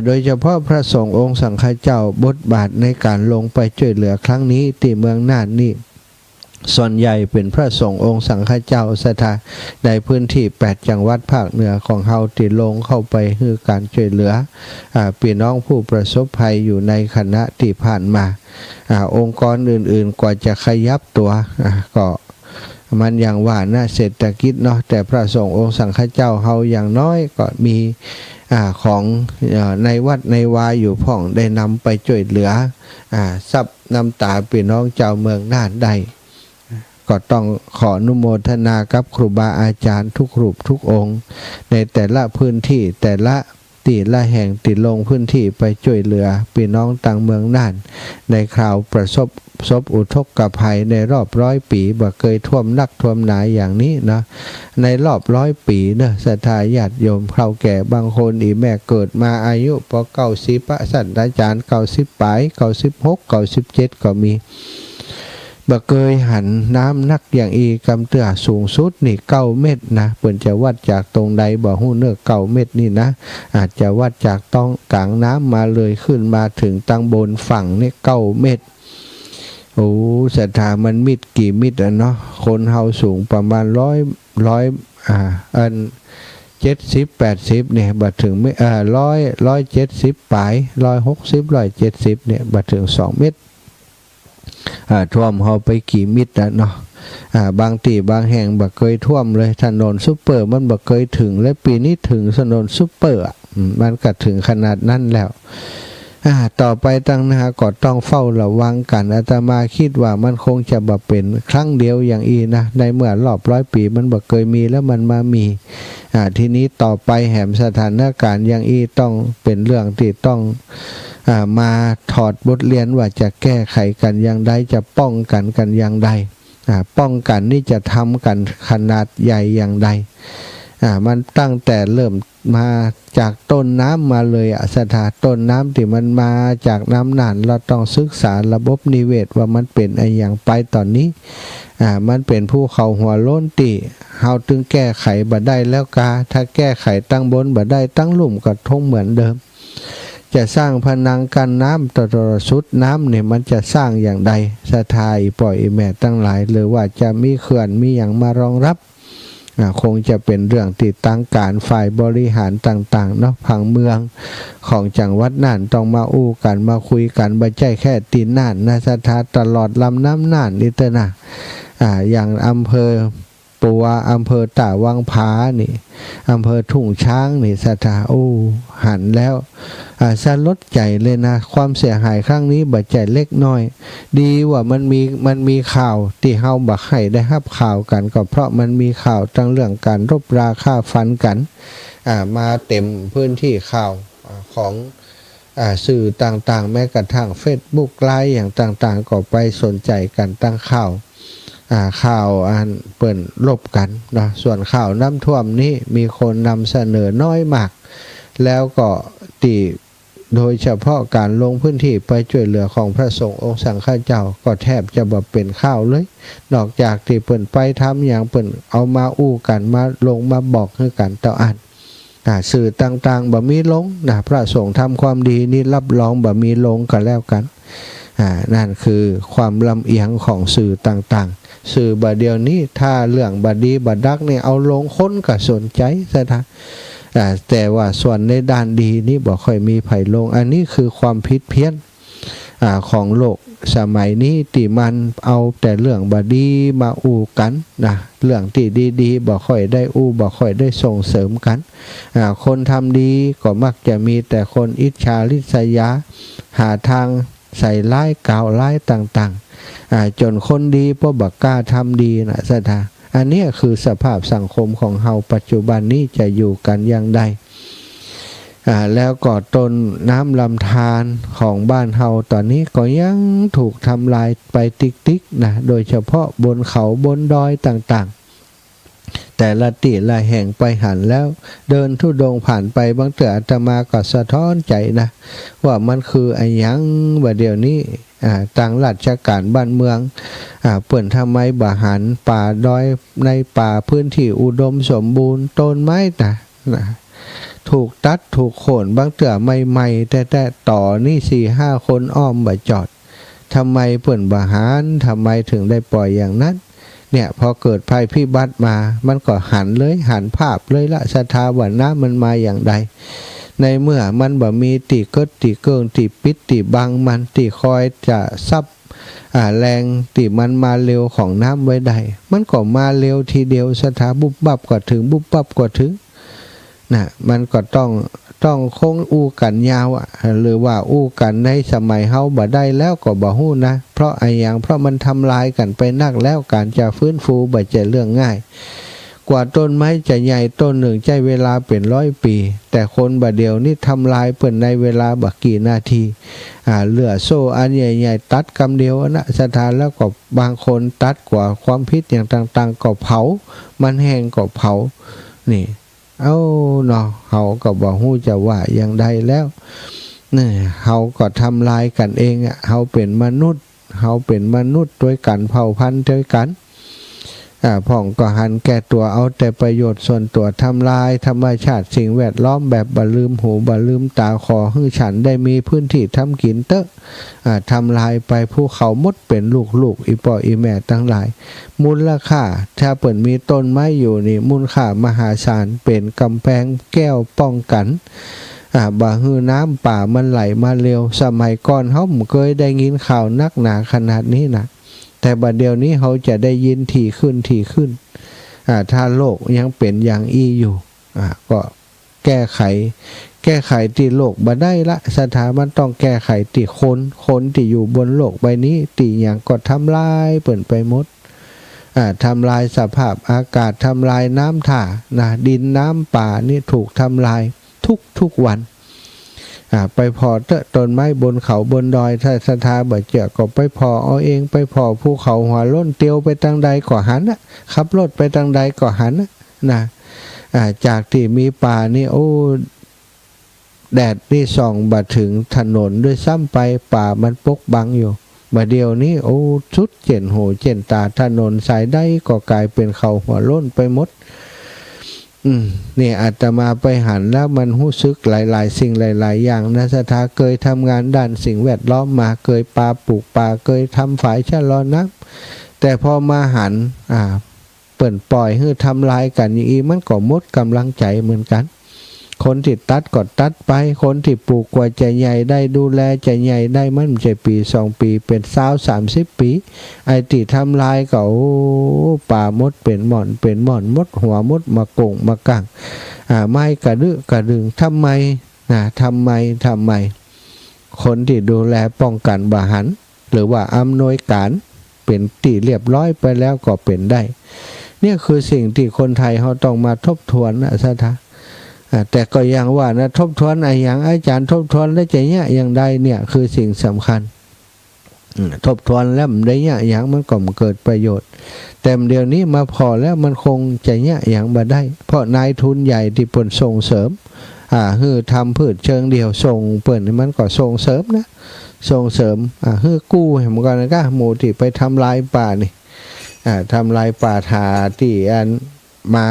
โดยเฉพาะพระสงฆ์องค์สังฆเจ้าบทบาทในการลงไปช่วยเหลือครั้งนี้ที่เมืองน่านนี่ส่วนใหญ่เป็นพระสงฆ์องค์สังฆเจ้าสถาในพื้นที่8จังหวัดภาคเหนือของเฮาที่ลงเข้าไปคือการช่วยเหลือพี่น้องผู้ประสบภัยอยู่ในคณะที่ผ่านมาองค์กรอื่นๆกว่าจะขยับตัวก็มันอย่างว่านะเศรษฐกิจเนาะแต่พระสงฆ์องค์สังฆเจ้าเฮาอย่างน้อยก็มีของในวัดในวาอยู่พ่องได้นำไปช่วยเหลือซับน้ำตาพี่น้องเจ้าเมืองน่านได้ก็ต้องขออนุโมทนากับครูบาอาจารย์ทุกรูปทุกองค์ในแต่ละพื้นที่แต่ละตีละแห่งติดลงพื้นที่ไปช่วยเหลือพี่น้องต่างเมืองน่านในคราวประสบอุทกภัยในรอบ100 ปีบ่เคยท่วมนักท่วมหนาอย่างนี้นะในรอบ100 ปีเนอะศรัทธาญาติโยมเฒ่าแก่บางคนอีแม่เกิดมาอายุพอ90ประสันอาจารย์90ปลาย96 97ก็มีบ่เคยหันน้ำนักอย่างอีกำเตือสูงสุดนี่9 เมตรนะเปิ่นจะวัดจากตรงใดบ่ฮู้เนอะ9 เมตรนี่นะอาจจะวัดจากต้องกลางน้ำมาเลยขึ้นมาถึงตั้งบนฝั่งนี่9 เมตรโอ้ศรัทธามันมิดกี่มิตรเนาะคนเฮาสูงประมาณ70-80เนี่ยบัดถึงไม่170ปลาย160 170เนี่ยบัดถึง2 เมตรท่วมเฮาไปกี่มิตรเนาะบางที่บางแห่งบ่เคยท่วมเลยถนนซุปเปอร์มันบ่เคยถึงและปีนี้ถึงถนนซุปเปอร์มันก็ถึงขนาดนั้นแล้วต่อไปตั้งหน้าก็ต้องเฝ้าระวังกันอาตมาคิดว่ามันคงจะบ่เป็นครั้งเดียวอย่างอีนะในเมื่อรอบ100 ปีมันบ่เคยมีแล้วมันมามีทีนี้ต่อไปแหมสถานการณ์อย่างอีต้องเป็นเรื่องที่ต้องมาถอดบทเรียนว่าจะแก้ไขกันอย่างใดจะป้องกันกันอย่างใดป้องกันนี่จะทำกันขนาดใหญ่อย่างใดมันตั้งแต่เริ่มมาจากต้นน้ำมาเลยสถานต้นน้ำที่มันมาจากน้ำน่านเราต้องศึกษาระบบนิเวศว่ามันเป็นอะไรอย่างไปตอนนี้มันเป็นภูเขาหัวโล้นติเฮาถึงแก้ไขบ่ได้แล้วกาถ้าแก้ไขตั้งบนบ่ได้ตั้งหลุมก็ทงเหมือนเดิมจะสร้างพนังกันน้ำต่อสุดน้ำเนี่ยมันจะสร้างอย่างใดสถายปล่อยแม่ตั้งหลายหรือว่าจะมีเขื่อนมีอย่างมารองรับคงจะเป็นเรื่องติดตั้งการฝ่ายบริหารต่างๆเนาะผังเมืองของจังหวัดน่านต้องมาอู้กันมาคุยกันบ่ใช่แค่ตีนน่านนะสถาตลอดลำน้ำน่านนี่เถอะนะอย่างอำเภอปัวอำเภอตาวังผานี่อำเภอทุ่งช้างนี่สถาหันแล้วสลดใจเลยนะความเสียหายครั้งนี้บ่ใจเล็กน้อยดีว่ามันมีข่าวที่เฮาบ่ให้ได้รับข่าวกันก็เพราะมันมีข่าวตั้งเรื่องการรบราฆ่าฟันกันมาเต็มพื้นที่ข่าวของสื่อต่างๆแม้กระทั่ง Facebook ไลฟ์อย่างต่างๆก็ไปสนใจกันตั้งข่าว ข่าวอันเปิ่นลบกันนะส่วนข่าวน้ำท่วมนี้มีคนนำเสนอน้อยมากแล้วก็ตีโดยเฉพาะการลงพื้นที่ไปช่วยเหลือของพระสงฆ์องค์สังฆเจ้าก็แทบจะบ่เป็นข่าวเลยนอกจากที่เปิ่นไปทำอย่างเปิ่นเอามาอู้กันมาลงมาบอกให้กันต่ออันสื่อต่างๆบ่มีลงนะพระสงฆ์ทำความดีนี่รับรองบ่มีลงกันแล้วกันนั่นคือความลำเอียงของสื่อต่างๆสื่อบาเดียวนี้ถ้าเรื่องบาดีบาดักเนี่ยเอาลงค้นก็สนใจซะนะแต่ว่าส่วนในด้านดีนี่บ่ค่อยมีไผลงอันนี้คือความผิดเพี้ยนของโลกสมัยนี้ที่มันเอาแต่เรื่องบาดีมาอู้กันนะเรื่องที่ดีๆบ่ค่อยได้อู้บ่ค่อยได้ส่งเสริมกันคนทำดีก็มักจะมีแต่คนอิจฉาริษยาหาทางใส่ร้ายกล่าวร้ายต่างๆจนคนดีพวกบักกล้าทำดีนะสถาอันนี้คือสภาพสังคมของเฮาปัจจุบันนี้จะอยู่กันอย่างใดแล้วก็ต้นน้ำลำธารของบ้านเฮาตอนนี้ก็ยังถูกทำลายไปติ๊กๆนะโดยเฉพาะบนเขาบนดอยต่างๆแต่ละที่ละแห่งไปหันแล้วเดินธุดงค์ผ่านไปบางเถื่ออาตมาก็สะท้อนใจนะว่ามันคือไอ้หยังว่าเดี๋ยวนี้ต่างราชการบ้านเมืองเปิ่นทำไมบ่หันป่าดอยในป่าพื้นที่อุดมสมบูรณ์ต้นไม้นะถูกตัดถูกโค่นบางเถื่อใหม่ๆแต่ต่อนี่ 4-5 คนอ้อมบ่จอดทำไมเปิ่นบ่หันทำไมถึงได้ปล่อยอย่างนั้นเนี่ยพอเกิดภัยพิบัติมามันก็หันเลยหันภาพเลยละสถาบันน้ำมันมาอย่างใดในเมื่อมันบ่มีตีเกิดตีเกิงตีปิดตีบังมันตีคอยจะซับแรงตีมันมาเร็วของน้ำไว้ได้มันก็มาเร็วทีเดียวสถาบุบบับก็ถึงบุบบับก็ถึงนะมันก็ต้องคงอู้กันยาวหรือว่าอู้กันในสมัยเฮาบ่ได้แล้วก็บ่ฮู้นะเพราะไอ้อย่างเพราะมันทำลายกันไปนักแล้วการจะฟื้นฟูบ่ใช่เรื่องง่ายกว่าต้นไม้จะใหญ่ต้นหนึ่งใช้เวลาเป็น100 ปีแต่คนบ่เดียวนี่ทำลายเปิ่นในเวลาบ่กี่นาทีเหลือโซ่อันใหญ่ๆตัดกำเดียวนะสถานแล้วก็บางคนตัดกว่าความพิษอย่างต่างๆก็เผามันแห้งก็เผานี่เนาะเฮาก็บ่ฮู้จะว่าอย่างใดแล้วนี่เฮาก็ทำลายกันเองเฮาเป็นมนุษย์ด้วยกันเผ่าพันธุ์ด้วยกันพ่องก็หันแก่ตัวเอาแต่ประโยชน์ส่วนตัวทำลายธรรมชาติสิ่งแวดล้อมแบบบ่ลืมหูบ่ลืมตาขอให้ฉันได้มีพื้นที่ทำกินเตอะทำลายไปภูเขาหมดเป็นลูกๆอีพ่ออีแม่ทั้งหลายมูลค่าถ้าเปิ่นมีต้นไม้อยู่นี่มูลค่ามหาศาลเป็นกำแพงแก้วป้องกันบ่ฮือน้ำป่ามันไหลมาเร็วสมัยก่อนเฮาบ่เคยได้ยินข่าวนักหนาขนาดนี้นะแต่บัดเดี๋ยวนี้เขาจะได้ยินถี่ขึ้นถ้าโลกยังเป็นอย่างอยู่ก็แก้ไขที่โลกบ่ได้ละสถาบันต้องแก้ไขที่คนที่อยู่บนโลกใบนี้ที่อย่างก็ทำลายเปิ่นไปหมดทำลายสภาพอากาศทำลายน้ำท่าดินน้ำป่านี่ถูกทำลายทุกวันไปพอต้นไม้บนเขาบนดอยถ้าสถาบ่เจอก็ไปพอเอาเองไปพอภูเขาหัวล้นเตียวไปทางใดก็หันขับรถไปทางใดก็หันนะจากที่มีป่านี่แดดนี่ส่องบ่ถึงถนนด้วยซ้ำไปป่ามันปกบังอยู่บ่เดียวนี้ชุดเจ็นหูเจ็นตาถนนสายใดก็กลายเป็นเขาหัวล้นไปหมดนี่อาตมาไปหันแล้วมันรู้สึกหลายๆสิ่งหลายๆอย่างนะสถาเคยทำงานด้านสิ่งแวดล้อมมาเคยปลูกป่าเคยทำฝายชะลอน้ำแต่พอมาหันเปิ่นปล่อยให้ทำลายกันอย่างนี้มันก็หมดกำลังใจเหมือนกันคนที่ตัดก็ตัดไปคนที่ปลูกกว่าจะใหญ่ได้ดูแลจะใหญ่ได้มันไม่ใช่ปี2 ปีเป็น20-30 ปีไอ้ที่ทำลายก็ป่ามดเป็นหม่อนมดหัวมดมากงมากังไม้กระดึงทำไมคนที่ดูแลป้องกันบ่หันหรือว่าอำนวยการเป็นที่เรียบร้อยไปแล้วก็เป็นได้เนี่ยคือสิ่งที่คนไทยเขาต้องมาทบทวนนะสถาแต่ก็ยังว่านะทบทวนอย่างอาจารย์ทบทวนได้ใจเนี่ยอย่างใดเนี่ยคือสิ่งสำคัญ ทบทวนแล้วมันได้เนี่ยอย่างมันก็เกิดประโยชน์แต่เดี๋ยวนี้มาพอแล้วมันคงจะเนี่ยอย่างบ่ได้เพราะนายทุนใหญ่ที่เปิ่นส่งเสริมคือทำพืชเชิงเดียวส่งเปิ่นมันก็ส่งเสริมนะส่งเสริมคือกู้ให้มันกันก็หมู่ที่ไปทำลายป่านี่ทำลายป่าทาที่อันมา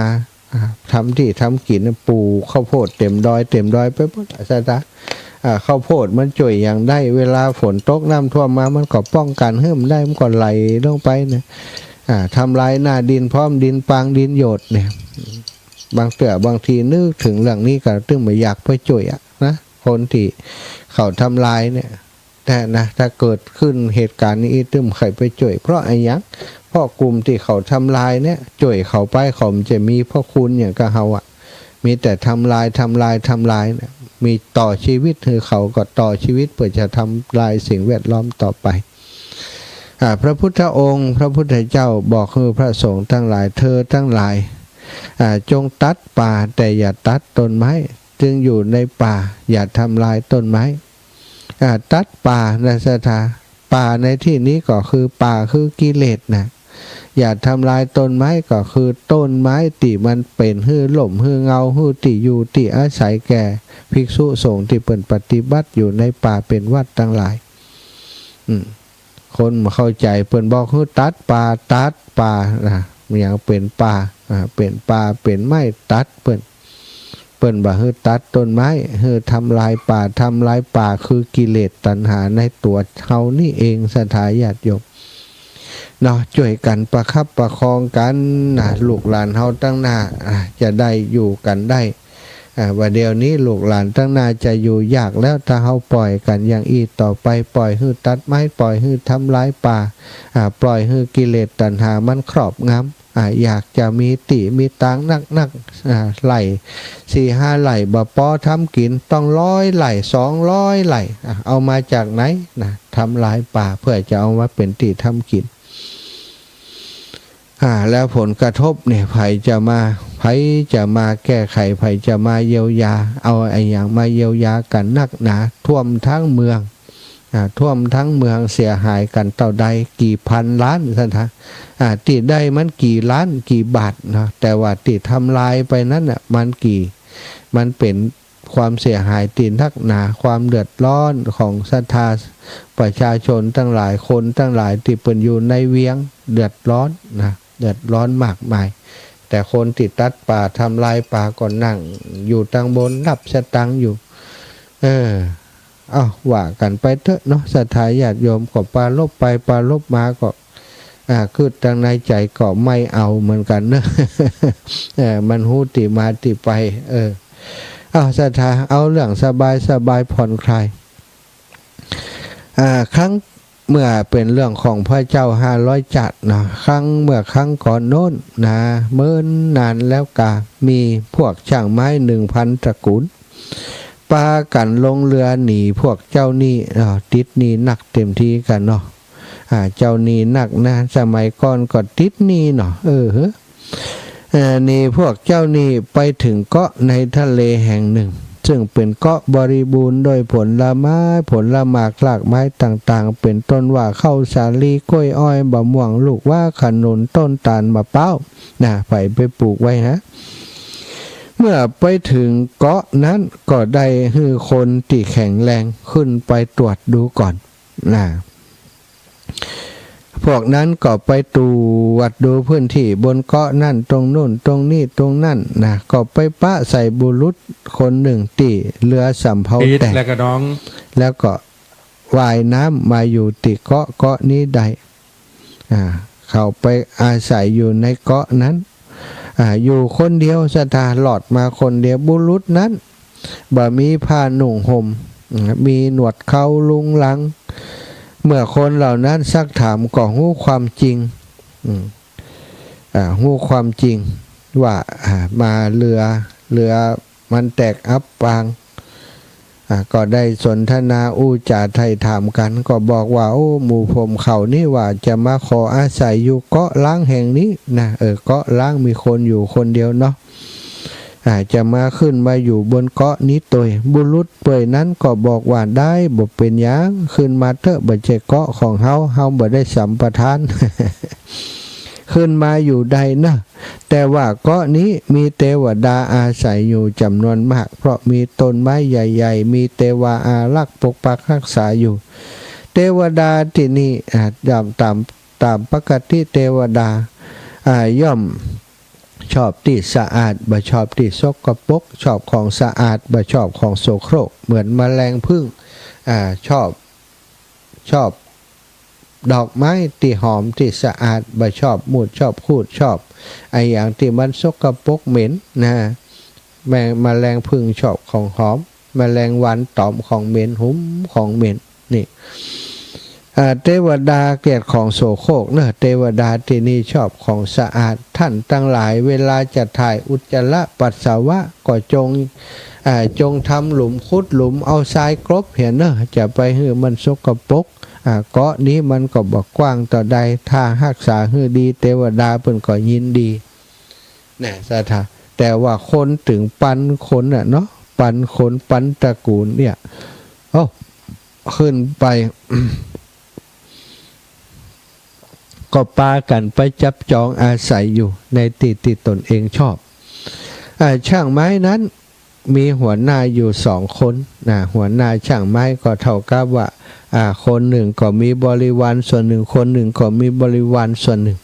ทำที่ทำกินปลูกข้าวโพดเต็มดอยไปหมดซะจ้ะข้าวโพดมันจ่วยอย่างได้เวลาฝนตกน้ำท่วมมามันก็ป้องกันเฮื่มได้มันก็ไหลลงไปนะทำลายหน้าดินพร้อมดินปางดินโยดเนี่ยบางทีนึกถึงเรื่องนี้ก็ตึงไม่อยากไปจ่วยนะคนที่เขาทำลายเนี่ยแต่นะถ้าเกิดขึ้นเหตุการณ์นี้ตึงใครไปจ่วยเพราะอะไรยังเพราะกลุ่มที่เขาทำลายเนี่ยจ่วยเขาไปเขาจะมีพ่อคุณอย่างกับเขามีแต่ทำลายเนี่ยมีต่อชีวิตคือเขาก็ต่อชีวิตเพื่อจะทำลายสิ่งแวดล้อมต่อไปพระพุทธองค์พระพุทธเจ้าบอกคือพระสงฆ์ทั้งหลายเธอทั้งหลายจงตัดป่าแต่อย่าตัดต้นไม้จึงอยู่ในป่าอย่าทำลายต้นไม้ตัดป่าในสถานป่าในที่นี้ก็คือป่าคือกิเลสนะอย่าทำลายต้นไม้ก็คือต้นไม้ที่มันเป็นหื้อหล่มหื้อเงาหื้อที่อยู่ที่อาศัยแก่ภิกษุสงฆ์ที่เปิ่นปฏิบัติอยู่ในป่าเป็นวัดทั้งหลายคนมาเข้าใจเปิ่นบอกคือตัดป่านะอย่างเป็นป่าเป็นไม้ตัดเปิ่นบอกคือตัดต้นไม้คือทำลายป่าคือกิเลสตัณหาในตัวเฮานี่เองสถาญาติโยมเนาะช่วยกันประคับประคองกันลูกหลานเฮาตั้งหน้าจะได้อยู่กันได้ว่าเดี๋ยวนี้ลูกหลานตั้งหน้าจะอยู่ยากแล้วถ้าเฮาปล่อยกันอย่างอีต่อไปปล่อยให้ตัดไม้ปล่อยให้ทำลายป่าปล่อยให้กิเลสตัณหามันครอบงำอยากจะมีติมีตังนักไหล4-5ไหลบ่พอทำกินต้อง100ไหล200ไหลเอามาจากไหนนะทำลายป่าเพื่อจะเอามาเป็นติทำกินแล้วผลกระทบเนี่ยไผจะมาแก้ไขไผจะมาเยียวยาเอาไอ้อย่างมาเยียวยากันนักหนาท่วมทั้งเมืองเสียหายกันเท่าใดกี่พันล้านสันทะติได้มันกี่ล้านกี่บาทนะแต่ว่าติทำลายไปนั้นน่ะมันเป็นความเสียหายตีนักหนาความเดือดร้อนของศรัทธาประชาชนตั้งหลายคนตั้งหลายที่เป็นอยู่ในเวียงเดือดร้อนนะเดือดร้อนมากมายแต่คนติดตัดป่าทำลายป่าก่อนนั่งอยู่ตั้งบนรับสตังอยู่ว่ากันไปเถอะเนาะศรัทธาญาติโยมก็ปาลบไปปาลบมาก็คือตั้งในใจก็ไม่เอาเหมือนกันเนอะ มันหูติมาติไปศรัทธาเอาเรื่องสบายผ่อนคลายครั้งเมื่อเป็นเรื่องของพระเจ้า500จัดนะครั้งก่อนโน้นนะเมื่อนานแล้วกามีพวกช่างไม้ 1,000 ตระกูลปากันลงเรือหนีพวกเจ้านี่ติดนี่หนักเต็มที่กันเนาะเจ้านี่หนักนะสมัยก่อนก็ติดนี่เนาะนี่พวกเจ้านี่ไปถึงเกาะในทะเลแห่งหนึ่งซึ่งเป็นเกาะบริบูรณ์โดยผลหมากหลากไม้ต่างๆเป็นต้นว่าข้าวสาลีกล้วยอ้อยบะม่วงลูกว่าขนุนต้นตาลมะพร้าวไปปลูกไว้นะเมื่อไปถึงเกาะนั้นก็ได้ให้คนที่แข็งแรงขึ้นไปตรวจดูก่อนพวกนั้นก็ไปตรวจดูพื้นที่บนเกาะนั่นตรงนู่นตรงนี้ตรงนั่นก็ไปปะใส่บุรุษคนหนึ่งที่เรือสำเภาแตกแล้วก็ว่ายน้ำมาอยู่ติเกาะนี้ได้เขาไปอาศัยอยู่ในเกาะนั้นอยู่คนเดียวศรัทธาหลอดมาคนเดียวบุรุษนั้นบ่มีผ้าหนุ่งห่มมีหนวดเขาลุงลังเมื่อคนเหล่านั้นซักถามก็รู้ความจริงรู้ความจริงว่ามาเรือมันแตกอับปางก็ได้สนทนาอู้จ่าไทยถามกันก็บอกว่าโอ้หมู่ผมเขานี่ว่าจะมาขออาศัยอยู่เกาะล้างแห่งนี้นะเกาะล้างมีคนอยู่คนเดียวเนาะ จะมาขึ้นมาอยู่บนเกาะนี้ตัวบุรุษเปื่อยนั้นก็บอกว่าได้บ่เป็นหยังขึ้นมาเถอะบ่ใช่เกาะของเฮาบ่ได้สัมปทาน ขึ้นมาอยู่ใดนะแต่ว่าเกาะนี้มีเทวดาอาศัยอยู่จำนวนมากเพราะมีต้นไม้ใหญ่ๆมีเทวาอารักษ์ปกปักรักษาอยู่เทวดาที่นี่ตามปกติเทวดาย่อมชอบที่สะอาดบ่ชอบที่สกปรกชอบของสะอาดบ่ชอบของโสโครกเหมือนแมลงผึ้งชอบดอกไม้ที่หอมที่สะอาดบ่ชอบมูดชอบคูดชอบไออย่างที่มันสกปรกเหม็นนะแมลงผึ้งชอบของหอมแมลงวันตอมของเหม็นหุ้มของเหม็นนี่เทวดาเกลียดของโสโครกเนอะเทวดาที่นี่ชอบของสะอาดท่านทั้งหลายเวลาจะถ่ายอุจจาระปัสสาวะก็จงทำหลุมขุดหลุมเอาทรายกรบเห็นเนอะจะไปให้มันสกปรกเกาะนี้มันก็บอกกว้างต่อใดถ้ารักษาให้ดีเทวดาเพิ่นก็ยินดีเนี่ยสาธาแต่ว่าคนถึงปันคนน่ะเนาะปันคนปันตระกูลเนี่ยขึ้นไป ก็ปากันไปจับจองอาศัยอยู่ในที่ตนเองชอบช่างไม้นั้นมีหัวหน้าอยู่2 คนหัวหน้าช่างไม้ก็เท่ากับว่าคนหนึ่งก็มีบริวารส่วนหนึ่งคนหนึ่งก็มีบริวารส่วนหนึ่ง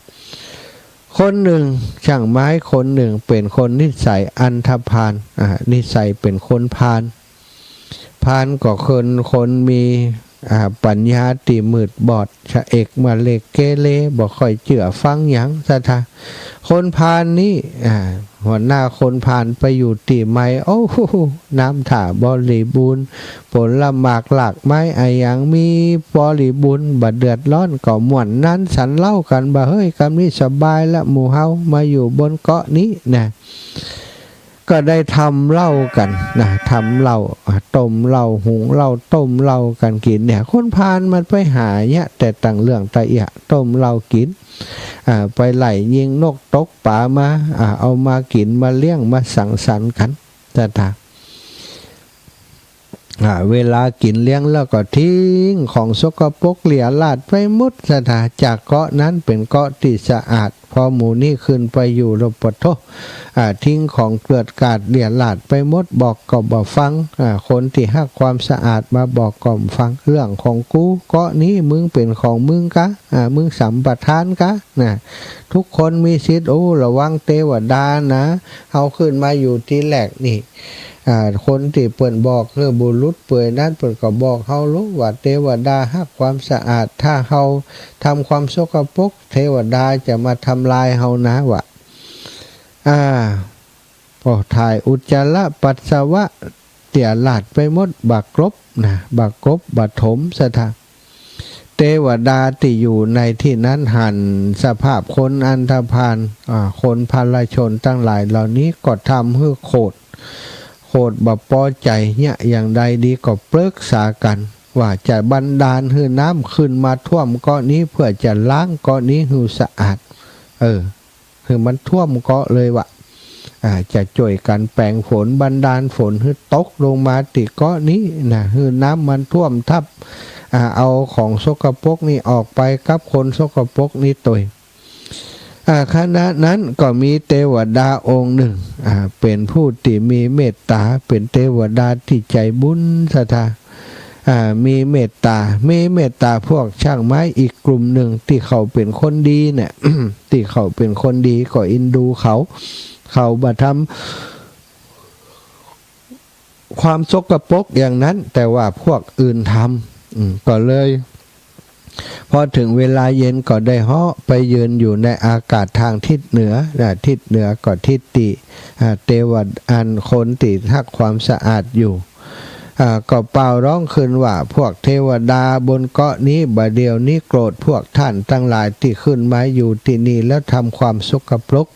คนหนึ่งช่างไม้คนหนึ่งเป็นคนนิสัยอันธพาลนิสัยเป็นคนพาลก็คนมีปัญญาตีมืดบอดชะเอกมาเล็กเกเรบ่ค่อยเชื่อฟังหยังซะท่าคนพาลนี้หัวหน้าคนพาลไปอยู่ตีไม้โอ้น้ำถ่าบริบูรณ์ผลหมากหลากไม้อย่างมีบริบูรณ์บ่เดือดร้อนก็ม่วนนั้นสันเล่ากันบ่เฮ้ยกำนี้สบายละหมู่เฮามาอยู่บนเกาะนี้นะก็ได้ทำเหล้ากันทำเหล้าต้มเหล้าหุงเหล้าต้มเหล้ากันกินเนี่ยคนพาลมันไปหาเนี่ยแต่ต่างเรื่องตะเอียต้มเหล้ากินไปไล่ยิงนกตกป่ามาเอามากินมาเลี้ยงมาสังสรรค์กันแต่ถ้าเวลากินเลี้ยงแล้วก็ทิ้งของสกปรกเหลี่ยลาดไปหมดสถาจากเกาะนั้นเป็นเกาะที่สะอาดพอหมู่นี้ขึ้นไปอยู่รบโททิ้งของเกลือดกาดเหลี่ยลาดไปหมดบอกก็บ่ฟังคนที่ฮักความสะอาดมาบอกก็บ่ฟังเรื่องของกูเกาะนี้มึงเป็นของมึงกะมึงสัมปทานกะทุกคนมีสิทธิ์ระวังเทวดานะเอาขึ้นมาอยู่ที่แรกนี่คนที่เปิ่นบอกคือบุรุษเปื่อยนั้นเปิ่นก็บอกเฮารู้ว่าเทวดาฮักความสะอาดถ้าเฮาทำความสกปรกเทวดาจะมาทำลายเฮานะวะพอถ่ายอุจจาระปัสสาวะเตี่ยลาดไปหมดบักกรบบักกบบัดถมสถาเทวดาที่อยู่ในที่นั้นหันสภาพคนอันธพาลคนพลชนทั้งหลายเหล่านี้ก็ทำให้โคตรบ่พอใจเนี่ยอย่างใดดีก็ปรึกษากันว่าจะบันดาลให้น้ำขึ้นมาท่วมเกาะนี้เพื่อจะล้างเกาะนี้ให้สะอาดคือมันท่วมเกาะเลยวะจะช่วยกันแปลงฝนบันดาลฝนให้ตกลงมาติเกาะนี้ให้น้ำมันท่วมทับเอาของสกปรกนี่ออกไปกับคนสกปรกนี่ตัวขณะนั้นก็มีเทวดาองค์หนึ่งเป็นผู้ที่มีเมตตาเป็นเทวดาที่ใจบุญศรัทธามีเมตตาพวกช่างไม้อีกกลุ่มหนึ่งที่เขาเป็นคนดีเนี่ย ที่เขาเป็นคนดีก็อินดูเขาบัทำความสกปรกอย่างนั้นแต่ว่าพวกอื่นทำก็เลยพอถึงเวลาเย็นก็ได้เหาะไปยืนอยู่ในอากาศทางทิศเหนือทิศเหนือก็ทิศติเทวดาคนที่ทักความสะอาดอยู่ก็เป่าร้องขึ้นว่าพวกเทวดาบนเกาะนี้บัดเดียวนี้โกรธพวกท่านทั้งหลายที่ขึ้นมาอยู่ที่นี่แล้วทำความสกปรก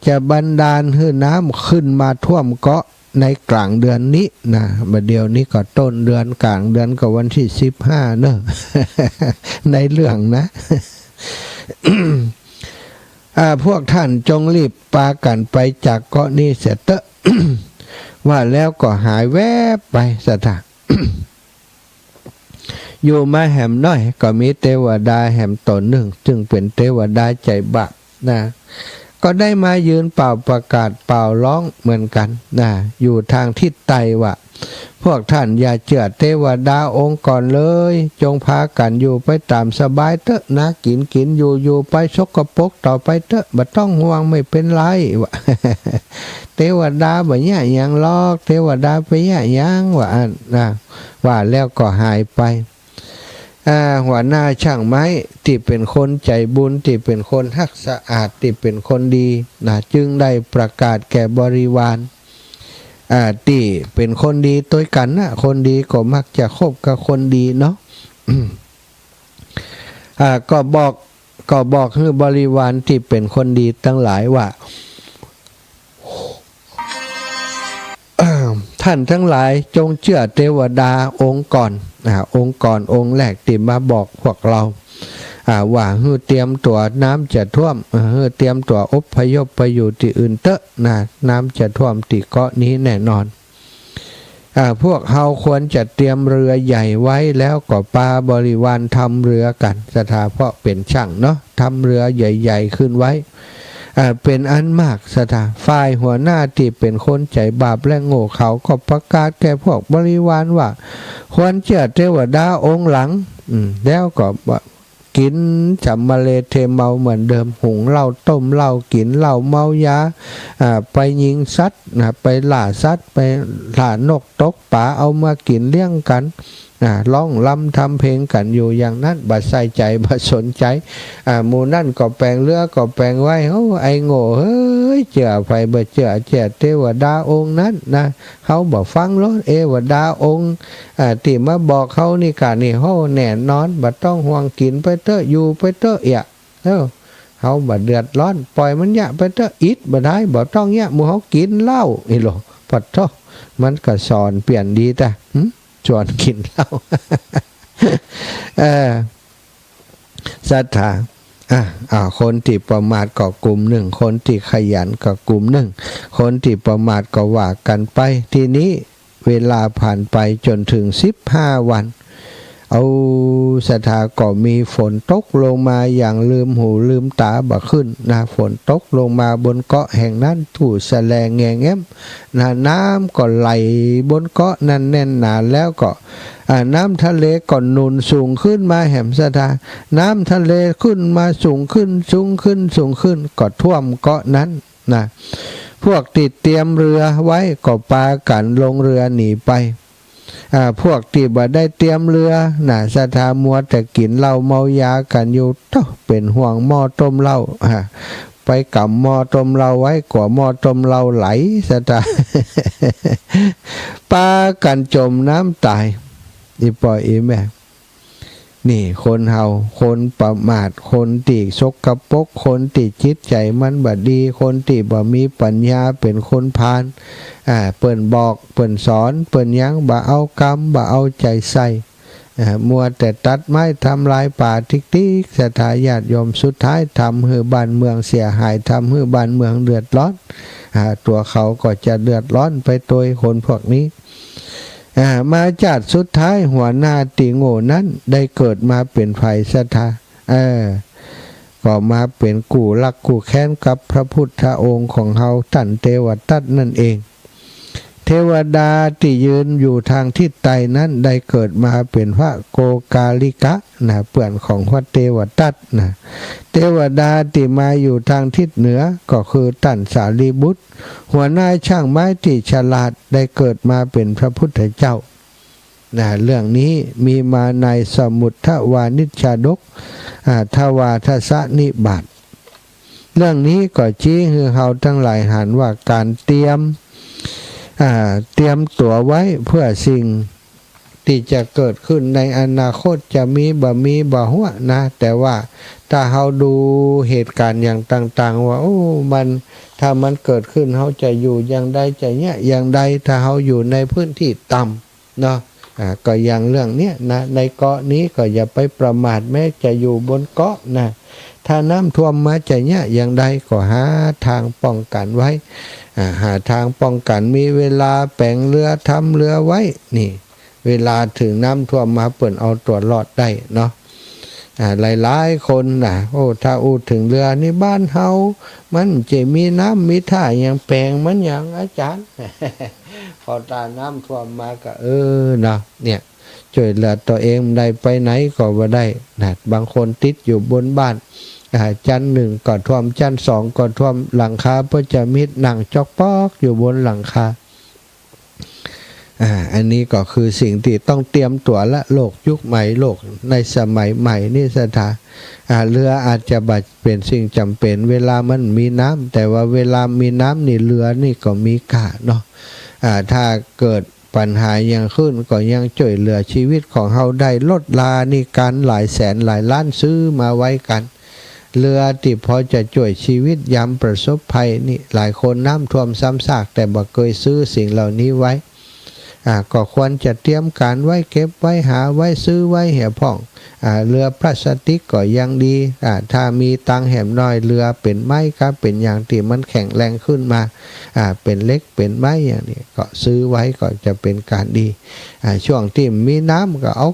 จะบันดาลให้น้ำขึ้นมาท่วมเกาะในกลางเดือนนี้บัดเดียวนี้ก็ต้นเดือนกลางเดือนก็วันที่15 ในเรื่องนะ พวกท่านจงรีบปากันไปจากเกาะนี้เสียเตอะ ว่าแล้วก็หายแวบไปสถาน อยู่มาแหมน้อยก็มีเทวดาแหมตนหนึ่งจึงเป็นเทวดาใจบาปนะก็ได้มายืนเป่าประกาศเป่าร้องเหมือนกันนะอยู่ทางทิศใต้ว่าพวกท่านอย่าเชื่อเทวดาองค์ก่อนเลยจงพากันอยู่ไปตามสบายเถอะนะกินอยู่ไปสกปรกต่อไปเถอะบ่ต้องห่วงไม่เป็นไรวะ เทวดาบ่เนี่ยยังลอกเทวดาไปเนี่ยยังว่านะว่าแล้วก็หายไปหัวหน้าช่างไม้ที่เป็นคนใจบุญที่เป็นคนรักสะอาดที่เป็นคนดีนะจึงได้ประกาศแก่บริวารที่เป็นคนดีตัวกันนะคนดีก็มักจะคบกับคนดีเนาะ ก็บอกให้บริวารที่เป็นคนดีทั้งหลายว่า ท่านทั้งหลายจงเชื่อเทวดาองค์ก่อนองค์ก่อนองค์แรกที่มาบอกพวกเราว่าให้เตรียมตัวน้ำจะท่วมให้เตรียมตัวอพยพไปอยู่ที่อื่นเตอะน้ำจะท่วมที่เกาะนี้แน่นอนพวกเราควรจะเตรียมเรือใหญ่ไว้แล้วก็ปาบริวารทำเรือกันสถาเพราะเป็นช่างเนาะทำเรือใหญ่ๆขึ้นไว้เป็นอันมากสถาฝ่ายหัวหน้าที่เป็นคนใจบาปและโง่เขาก็ประกาศแก่พวกบริวารว่าควรเชื่อเทวดาองค์หลังแล้วก็กินจับมาเลเทเมาเหมือนเดิมหุงเหล้าต้มเหล้ากินเหล้าเมายาไปยิงสัตว์ไปล่าสัตว์ไปล่านกตกป่าเอามากินเลี้ยงกันร้องลำทำเพลงกันอยู่อย่างนั้นบัดใส่ใจบัดสนใจหมู่นั่นก็แปลงเรือก็แปลงไว้ไอ้โง่เฮ้ยเจ้าไปบ่เจ้าเทวดาองค์นั้นนะเขาบอกฟังรถเทวดาองค์ที่มาบอกเขานี่กะนี่เขาแน่นอนบัดต้องห่วงกินไปเถอะอยู่ไปเถอะเขาบัดเดือดร้อนปล่อยมันยะไปเถอะอิดบ่ได้บ่ต้องยะหมู่เขากินเหล้าอีหรอปัดเถอะมันก็สอนเปลี่ยนดีแต่ชวนกินเหล้า ศรัทธาคนที่ประมาทก็กลุ่มหนึ่งคนที่ขยันก็กลุ่มหนึ่งคนที่ประมาทก็ว่ากันไปทีนี้เวลาผ่านไปจนถึง15 วันเอาศรัทธาก็มีฝนตกลงมาอย่างลืมหูลืมตาบ่ขึ้นฝนตกลงมาบนเกาะแห่งนั้นถูแสลงแง่แง้มน้ำก็ไหลบนเกาะนั้นแน่นหนาแล้วก็น้ำทะเลก็นุนสูงขึ้นมาแห่มศรัทธาน้ำทะเลขึ้นมาสูงขึ้นก็ท่วมเกาะนั้นพวกติดเตรียมเรือไว้ก็ปากันลงเรือหนีไปพวกที่บ่ได้เตรียมเรือศรัทธามัวแต่กินเหล้าเมายากันอยู่เป็นห่วงหม้อต้มเหล้าไปกับหม้อต้มเหล้าไว้กว่าหม้อต้มเหล้าไหลศรัทธา ปากันจมน้ำตายอีปอยอีแม่นี่คนเฮาคนประมาทคนที่สกปรกคนที่จิตใจมันบ่ดีคนที่บ่มีปัญญาเป็นคนพาลเปิ้นบอกเปิ้นสอนเปิ้นยังบ่เอากรรมบ่เอาใจใส่มัวแต่ตัดไม้ทำลายป่าทิกๆศรัทธาญาติโยมสุดท้ายทำให้บ้านเมืองเสียหายทำให้บ้านเมืองเดือดร้อนตัวเขาก็จะเดือดร้อนไปโดยคนพวกนี้มาจากสุดท้ายหัวหน้าติโง่นั้นได้เกิดมาเป็นไผ่ศรัทธาก็มาเป็นกู่รักกู่แค้นกับพระพุทธองค์ของเฮาท่านเทวทัตนั่นเองเทวดาที่ยืนอยู่ทางทิศใต้นั้นได้เกิดมาเป็นพระโกกาลิกะเปื่อนของพระเทวทัตเทวดาที่มาอยู่ทางทิศเหนือก็คือท่านสารีบุตรหัวหน้าช่างไม้ที่ฉลาดได้เกิดมาเป็นพระพุทธเจ้าเรื่องนี้มีมาในสมุททวานิชาดกทวาทสนิบาตเรื่องนี้ก็ชี้ให้เราทั้งหลายหันว่าการเตรียมตัวไว้เพื่อสิ่งที่จะเกิดขึ้นในอนาคตจะมีบ่หัวแต่ว่าถ้าเราดูเหตุการณ์อย่างต่างๆว่ามันถ้ามันเกิดขึ้นเราจะอยู่อย่างใดจะเนี่ยอย่างใดถ้าเราอยู่ในพื้นที่ต่ำเนาะก็อย่างเรื่องเนี้ยในเกาะนี้ก็อย่าไปประมาทแม้จะอยู่บนเกาะ ถ้าน้ำท่วมมาจะเนี่ยอย่างใดก็หาทางป้องกันไว้หาทางป้องกันมีเวลาแปลงเรือทำเรือไว้นี่เวลาถึงน้ำท่วมมาเปิดเอาตัวรอดได้เนาะหลายๆคนนะโอ้ถ้าอูถึงเรือนี่บ้านเฮามันจะมีน้ำมีท่าอย่างแปลงมันอย่างอาจารย์ พอตาน้ำท่วมมาก็เนาะเนี่ยช่วยเหลือตัวเองได้ไปไหนก็บ่ได้นะบางคนติดอยู่บนบ้านชั้นหนึ่งก็ท่วมชั้นสองก็ท่วมหลังคาเพื่อจะมิดหนังจอกปอกอยู่บนหลังคาอันนี้ก็คือสิ่งที่ต้องเตรียมตัวละโลกยุคใหม่โลกในสมัยใหม่นี่สถานเรืออาจจะบัดเป็นสิ่งจำเป็นเวลามันมีน้ำแต่ว่าเวลามีน้ำนี่เรือนี่ก็มีค่าเนาะถ้าเกิดปัญหายังขึ้นก็ยังช่วยเหลือชีวิตของเฮาได้ลดลานี่การหลายแสนหลายล้านซื้อมาไว้กันเรือที่พอจะช่วยชีวิตยามประสบภัยนี่หลายคนน้ำท่วมซ้ำซากแต่บ่เคยซื้อสิ่งเหล่านี้ไว้ก็ควรจะเตรียมการไว้เก็บไว้หาไว้ซื้อไว้เหี่ยพ่องเรือพลาสติกก็ยังดีถ้ามีตังแหมน้อยเรือเป็นไม้ครับเป็นอย่างที่มันแข็งแรงขึ้นมาเป็นเล็กเป็นไม้อย่างนี้ก็ซื้อไว้ก็จะเป็นการดีช่วงที่มีน้ำก็เอา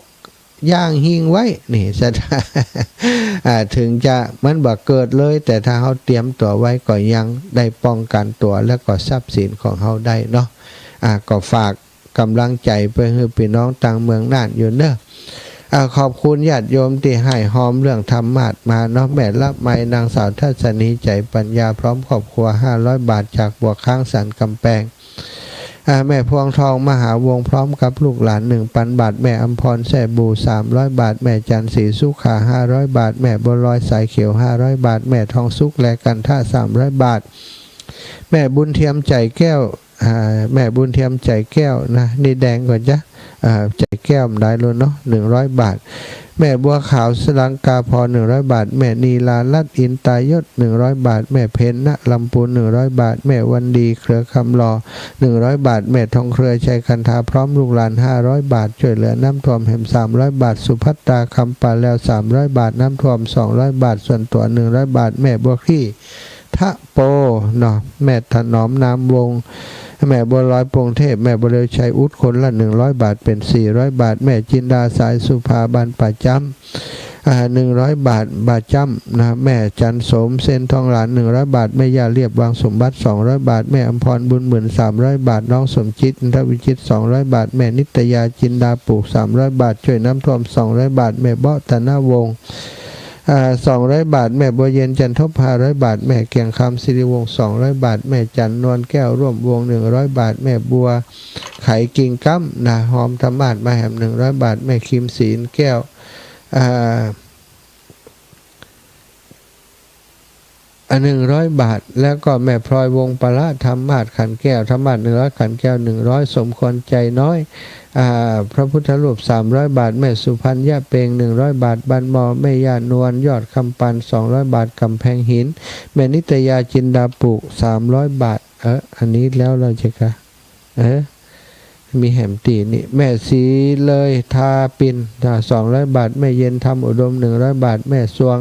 ย่างหิ้งไว้นี่ถึงจะมันบ่เกิดเลยแต่ถ้าเขาเตรียมตัวไว้ก็ยังได้ป้องกันตัวและก็ทรัพย์สินของเขาได้เนาะก็ฝากกำลังใจไปให้พี่น้องต่างเมืองน่านอยู่เนอะขอบคุณญาติโยมที่ให้หอมเรื่องธรรมะมาเนาะแม่ละไมนางสาวทัศนีใจปัญญาพร้อมครอบครัว500 บาทจากบัวข้างสันกำแพงแม่พวงทองมหาวงพร้อมกับลูกหลาน 1,000 บาทแม่อัมพรแสบู300 บาทแม่จันศรีสุขา500 บาทแม่บัวลอยสายเขียว500 บาทแม่ทองสุกและกันท่า300 บาทแม่บุญเทียมใจแก้วแม่บุญเทียมใจแก้วนะนี่แดงก่อนจ้ะใจแก้วได้เลยเนาะ100 บาทแม่บัวขาวสลังกาพร100 บาทแม่นีลาลัดอินตายศ100 บาทแม่เพนณลำพูน100 บาทแม่วันดีเครือคำรอ100 บาทแม่ทองเครือชัยคันธาพร้อมลูกหลาน500 บาทช่วยเหลือน้ำท่วมแห่ม300 บาทสุภัตตาคำปาแล้ว300 บาทน้ำท่วม200 บาทส่วนตัว100 บาทแม่บัวขี้ทะโปเนาะแม่ถนอมน้ำวงแม่บัวลอยปวงเทพแม่บัวเร็วชัยอุดคนละ100 บาทเป็น400 บาทแม่จินดาสายสุภาบันป่าจ้ำ100 บาทบาทจ้ำนะแม่จันสมเส้นทองหลาน100 บาทแม่ย่าเรียบวางสมบัติ200 บาทแม่อัมพรบุญหมื่น300 บาทน้องสมจิตทวิจิต200 บาทแม่นิตยาจินดาปลูก300 บาทช่วยน้ำท่วม200 บาทแม่เบาะธนวงศ์200 บาทแม่บัวเย็นจันทบ500 บาทแม่เกียงคำสิริวงศ์200 บาทแม่จันนวลแก้วร่วมวง100 บาทแม่บัวไข่กิ่งกั้มนะหอมธรรมาศมาแหม100 บาทแม่คิมศีลแก้ว100 บาทแล้วก็แม่พลอยวงปละธรรมาศขันแก้วธรรมาศ100ขันแก้ว100สมควรใจน้อยพระพุทธรูป300 บาทแม่สุพรรณยะเปง100 บาทบันมอแม่ย่านวลยอดคำปัน200 บาทกำแพงหินแม่นิตยาจินดาปลูก300 บาทอันนี้แล้วเราจะกะมีแหมตีนี่แม่สีเลยทาปิน200 บาทแม่เย็นทำอุดม100 บาทแม่สวง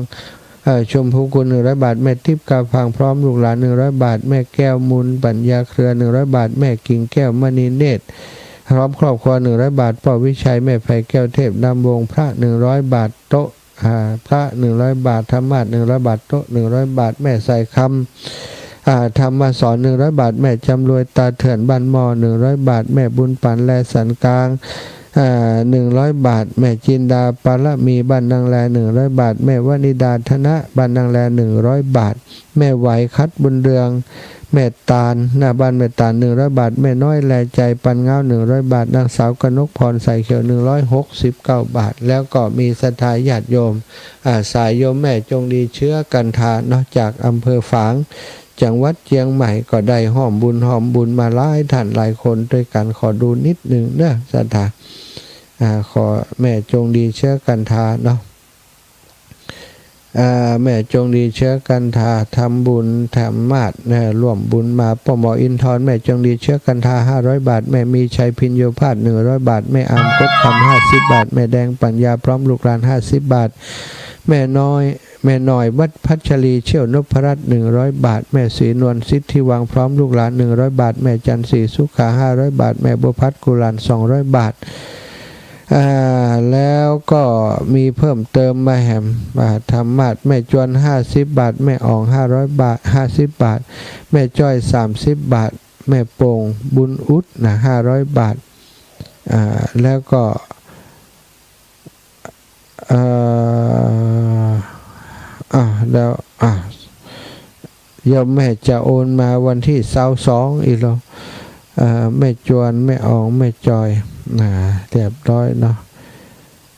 ชมพูกุล100 บาทแม่ทิพย์กาพังพร้อมลูกหลาน100 บาทแม่แก้วมุนปัญญาเครือ100 บาทแม่กิ่งแก้วมณีเนตรพร้อมครอบครัว100 บาทพ่อวิชัยแม่ไผ่แก้วเทพนำวงพระ100 บาทโต๊ะพระ100 บาทธรรมาส100 บาทโต๊ะ100 บาทแม่ใส่คำธรรมสอน100 บาทแม่จำรวยตาเถื่อนบ้านมอ100 บาทแม่บุญปันแลสันกลาง100 บาทแม่จินดาปาละมีบ้านนางแล100 บาทแม่วนิดาธนะบ้านนางแล100 บาทแม่ไหวคัดบุญเรืองแม่ตาลหน้าบ้านแม่ตาล100 บาทแม่น้อยแลใจปันเงา100 บาทนางสาวกนกพรใส่เขียว169 บาทแล้วก็มีศรัทธาญาติโยมสายโยมแม่จงดีเชื้อกันทานอกจากอำเภอฝางจังหวัดเชียงใหม่ก็ได้ห้อมบุญมาหลายท่านหลายคนด้วยกันขอดูนิดหนึ่งเนอะศรัทธาขอแม่จงดีเชื้อกันทาเนาะแม่จงดีเชื้อกันทาทำบุญธรรมาสร่วมบุญมาปหมออินทร์แม่จงดีเชื้อกันทา500 บาทแม่มีชัยพินโยภาส100 บาทแม่อามกดคำ50 บาทแม่แดงปัญญาพร้อมลูกหลาน50 บาท แม่น้อยวัดพัชรีเชี่ยวนพรัตน์100 บาทแม่ศรีนวลสิทธิวังพร้อมลูกหลาน100 บาทแม่จันทร์ศรีสุขา500 บาทแม่บัวพัฒน์กุลาน200 บาทแล้วก็มีเพิ่มเติมมาแหมธรรมาสแม่จวน50 บาทแม่อ่อง500 บาท50 บาทแม่จ้อย30 บาทแม่โป่งบุญอุดนะ500 บาทแล้วก็แล้วโยมแม่จะโอนมาวันที่22อีกแล้วแม่จวนแม่อ่องแม่จอยเรียบร้อยเนาะ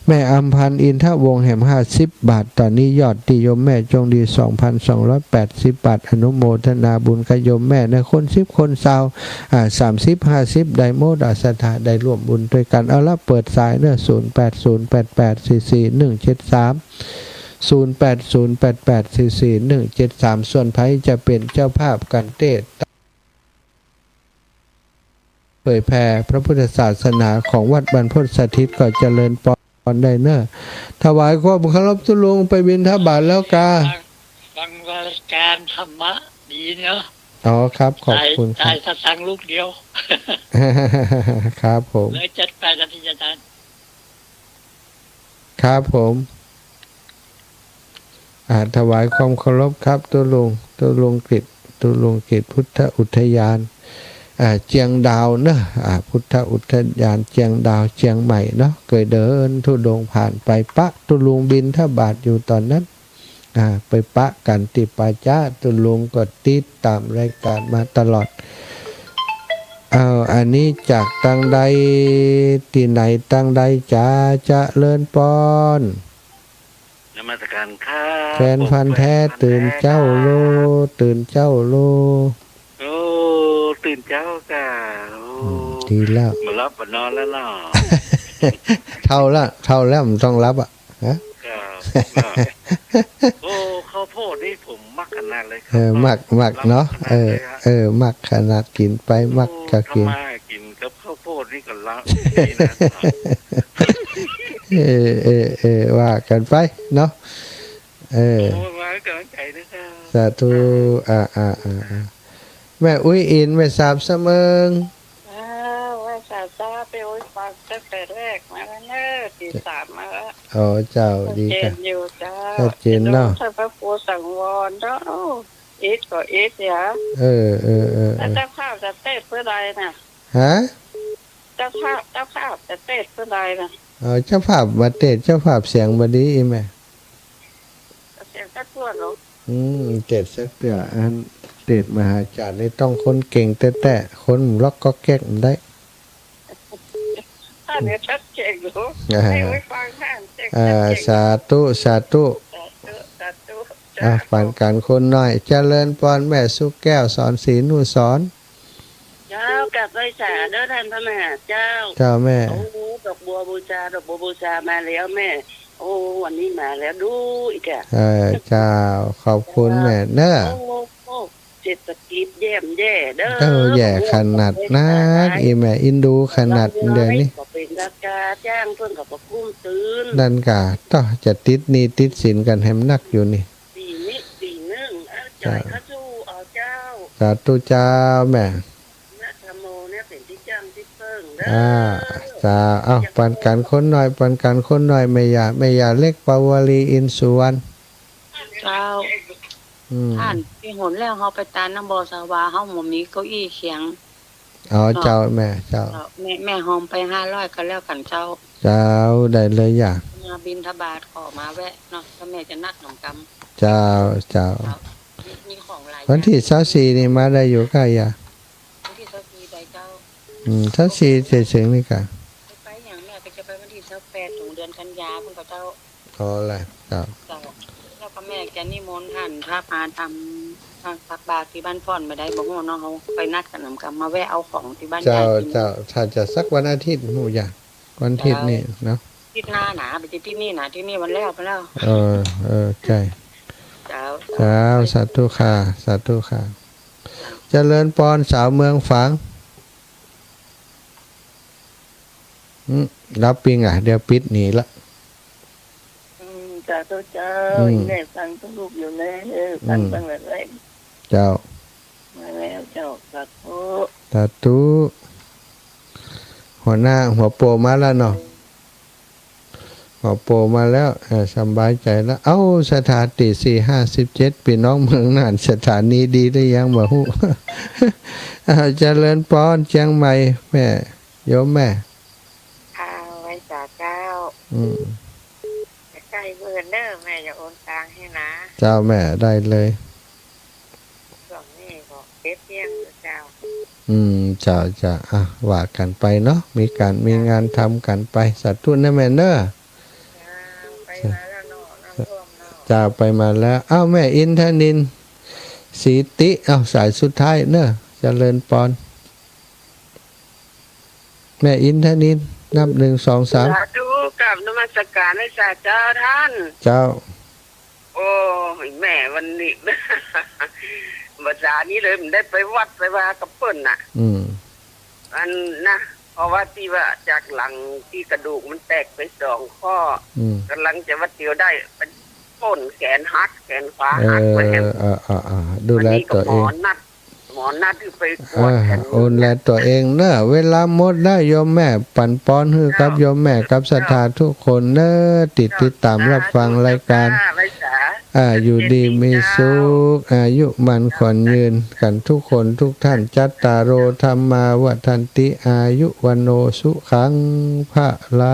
แม่อัมพันธ์อินทวงศ์แห่ม50 บาทตอนนี้ยอดที่โยมแม่จงดี 2,280 บาทอนุโมทนาบุญกับโยมแม่ในคน10คนซาว30 50ได้โมดสถาได้ร่วมบุญด้วยกันเอาละเปิดสายเนอะ0808844173 0808844173ส่วนไผจะเป็นเจ้าภาพกันเทศเผยแผ่พระพุทธศาสนาของวัดบรรพตสถิตก็เจริญปอนได้เนอะถวายความเคารพตุลุงไปบิณฑบาตแล้วกาฟังรายการธรรมะดีเนาะอ๋อครับขอบคุณครับได้สตังค์ลูกเดียวครับผมเลย78 นาทีอาจารย์ครับผมถวายความเคารพครับตุลุงกฤษพุทธอุทยานเจียงดาวเนอะพุทธอุทยานเจียงดาวเจียงใหม่เนาะเคยเดินทุดงผ่านไปปะตุลุงบินทบาทอยู่ตอนนั้นไปปะกันติปาจ้าตุลุงก็ติดตามรายการมาตลอดอันนี้จากตั้งใดที่ไหนตั้งใดจะเลินปอนนมัสการครับ แฟนพันธุ์แท้ตื่นเจ้าโลตื่นเจ้าดีแล้วมารับมานอนแล้วเนาะเท่าแล้วมันต้องรับฮะโอ้ข้าวโพดนี่ผมมักขนาดเลยมักเนาะมักขนาดกินไปมักก็กินกับข้าวโพดนี่ก็ละว่ากันไปเนาะว่ากันใจนะครับสาธุแม่อุ้ยอินแม่สาบเสมิงแม่สาบไปอุ้ยฟังตั้งแต่แรกมาแล้วเนอะตี3มาแล้วอ๋อเจ้าดีค่ะอยู่จ้าเจนเนาะพระครูสังวรเนาะอีทก็อีทอย่าเจ้าข้าวจะเต้เพื่อใดน่ะฮะเจ้าข้าวจะเต้เพื่อใดน่ะเจ้าภาพมาเต้เจ้าภาพเสียงบ่ดีแม่เสียงตะกรวดเหรอเต้สักเดืออันเต้มหาจารย์นี่ต้องคนเก่งแต่คนล็อกก็แก๊กได้ท่านเนี่ยชัดเจนอยู่ให้ไว้ฟังท่านสาธุฝันการคนน้อยเจริญปอนแม่สุแก้วสอนศีลนูสอนเจ้ากลับไปสาเด้อท่านพระแม่เจ้าแม่โอ้ดอกบัวบูชามาแล้วแม่โอ้วันนี้มาแล้วดูอีกเจ้าขอบคุณแม่เนอะเศรษฐกิจแย่เด้อแย่ขนาดนักแม่อินดูขนาดเดี๋ยวนี้ก็เป็นราคาจ้างเพิ่นก็บ่คุ้มตื่นนั่นกะต้องจะติดหนี้ติดสินกันแฮมนักอยู่นี่ปีนึงจ่ายค่าสู้เจ้าสาธุเจ้าแม่ธรรมโมเนี่ยเป็นที่จ้างที่เพิ่งเด้อจ้าปันกันคนหน่อยไม่อยากเล็กปาวลีอินสุวรรณเจ้าท่านที่หนแล้วเฮาไปตานน้ำบ่อสาวาเฮาบ่มีเก้าอี้เขียงเจ้าแม่แม่หอมไป500ก็แล้วกันเจ้าได้เลยอยากมาบิณฑบาตขอมาแวะเนาะถ้าแม่จะนักหนองกำเจ้ามีของหลายวันที่24นี่มาได้อยู่ใกล้อ่ะวันที่24ได้เจ้า24เฉยๆนี่กะไปอย่างแม่ก็จะไปวันที่28ถึงเดือนกันยาเพิ่นก็เจ้าแหละเจ้าแล้วก็แม่จะนิมนต์ท่านพระมาทำตักบาตรที่บ้านพ่อนไม่ได้บ่ฮู้เนาะเฮาไปนัดกันนำกันมาแวะเอาของที่บ้านเจ้าถ้าจะสักวันอาทิตย์หมู่อย่างวันอาทิตย์นี่เนาะที่หน้าหนาไปที่นี่นะที่นี่วันแล้วใช่เจ้าสาธุค่ะเจริญปอนสาวเมืองฝางรับปิงเดี๋ยวปิดหนีละจ สาธุเจ้าแม่ฟังทุกลูกอยู่แล้วฟังตั้งแต่แรก เจ้า มาแล้วเจ้าสาธุ สาธุหัวหน้าหัวโปมาแล้วเนาะหัวโปมาแล้วสบายใจแล้วเอ้าสถานติ457พี่น้องเมืองน่านสถานีดีได้ยังบ่ฮู้ เจริญพรเชียงใหม่แม่โยมแม่ ค่ะไว้สาเจ้าใกล้เมื่อเนอแม่จะโอนตังให้นะ เจ้าแม่ได้เลย ช่วงนี้ก็เก็บเพียงเจ้า เจ้าจะว่ากันไปเนาะมีงานทำกันไปสาธุนะแม่เนอะ ไปมาแล้วเนาะน้ำท่วมเนาะ เจ้าไปมาแล้วเอ้าแม่อินทนินสีติเอ้าสายสุดท้ายเนอะเจริญพรแม่อินทนินนับ1 2 สา 3 ธุกับนมัสการให้สาเจ้าท่าน เจ้า โอ้ยแม่วันนี้ ภาษานี้เลยมันได้ไปวัดไปว่ากับเปิ้นน่ะ อันนะเพราะว่าที่ว่าจากหลังที่กระดูกมันแตกไป2 ข้อกำลังจะวัดเดียวได้เป็นต้นแขนหักแขนขวาหักไปแฮม ดูแลตัวเอง หมอนัดที่ไปกวดแขน ดูแลตัวเองเนอะเวลาหมดได้โยมแม่ปั่นป้อนฮือครับโยมแม่กับศรัทธาทุกคนเนอะติดตามรับฟังรายการอยู่ดีมีสุขอายุมันขวัญยืนกันทุกคนทุกท่านจัตตารโอธรรมาวัฏันติอายุวันโนสุขังพระลา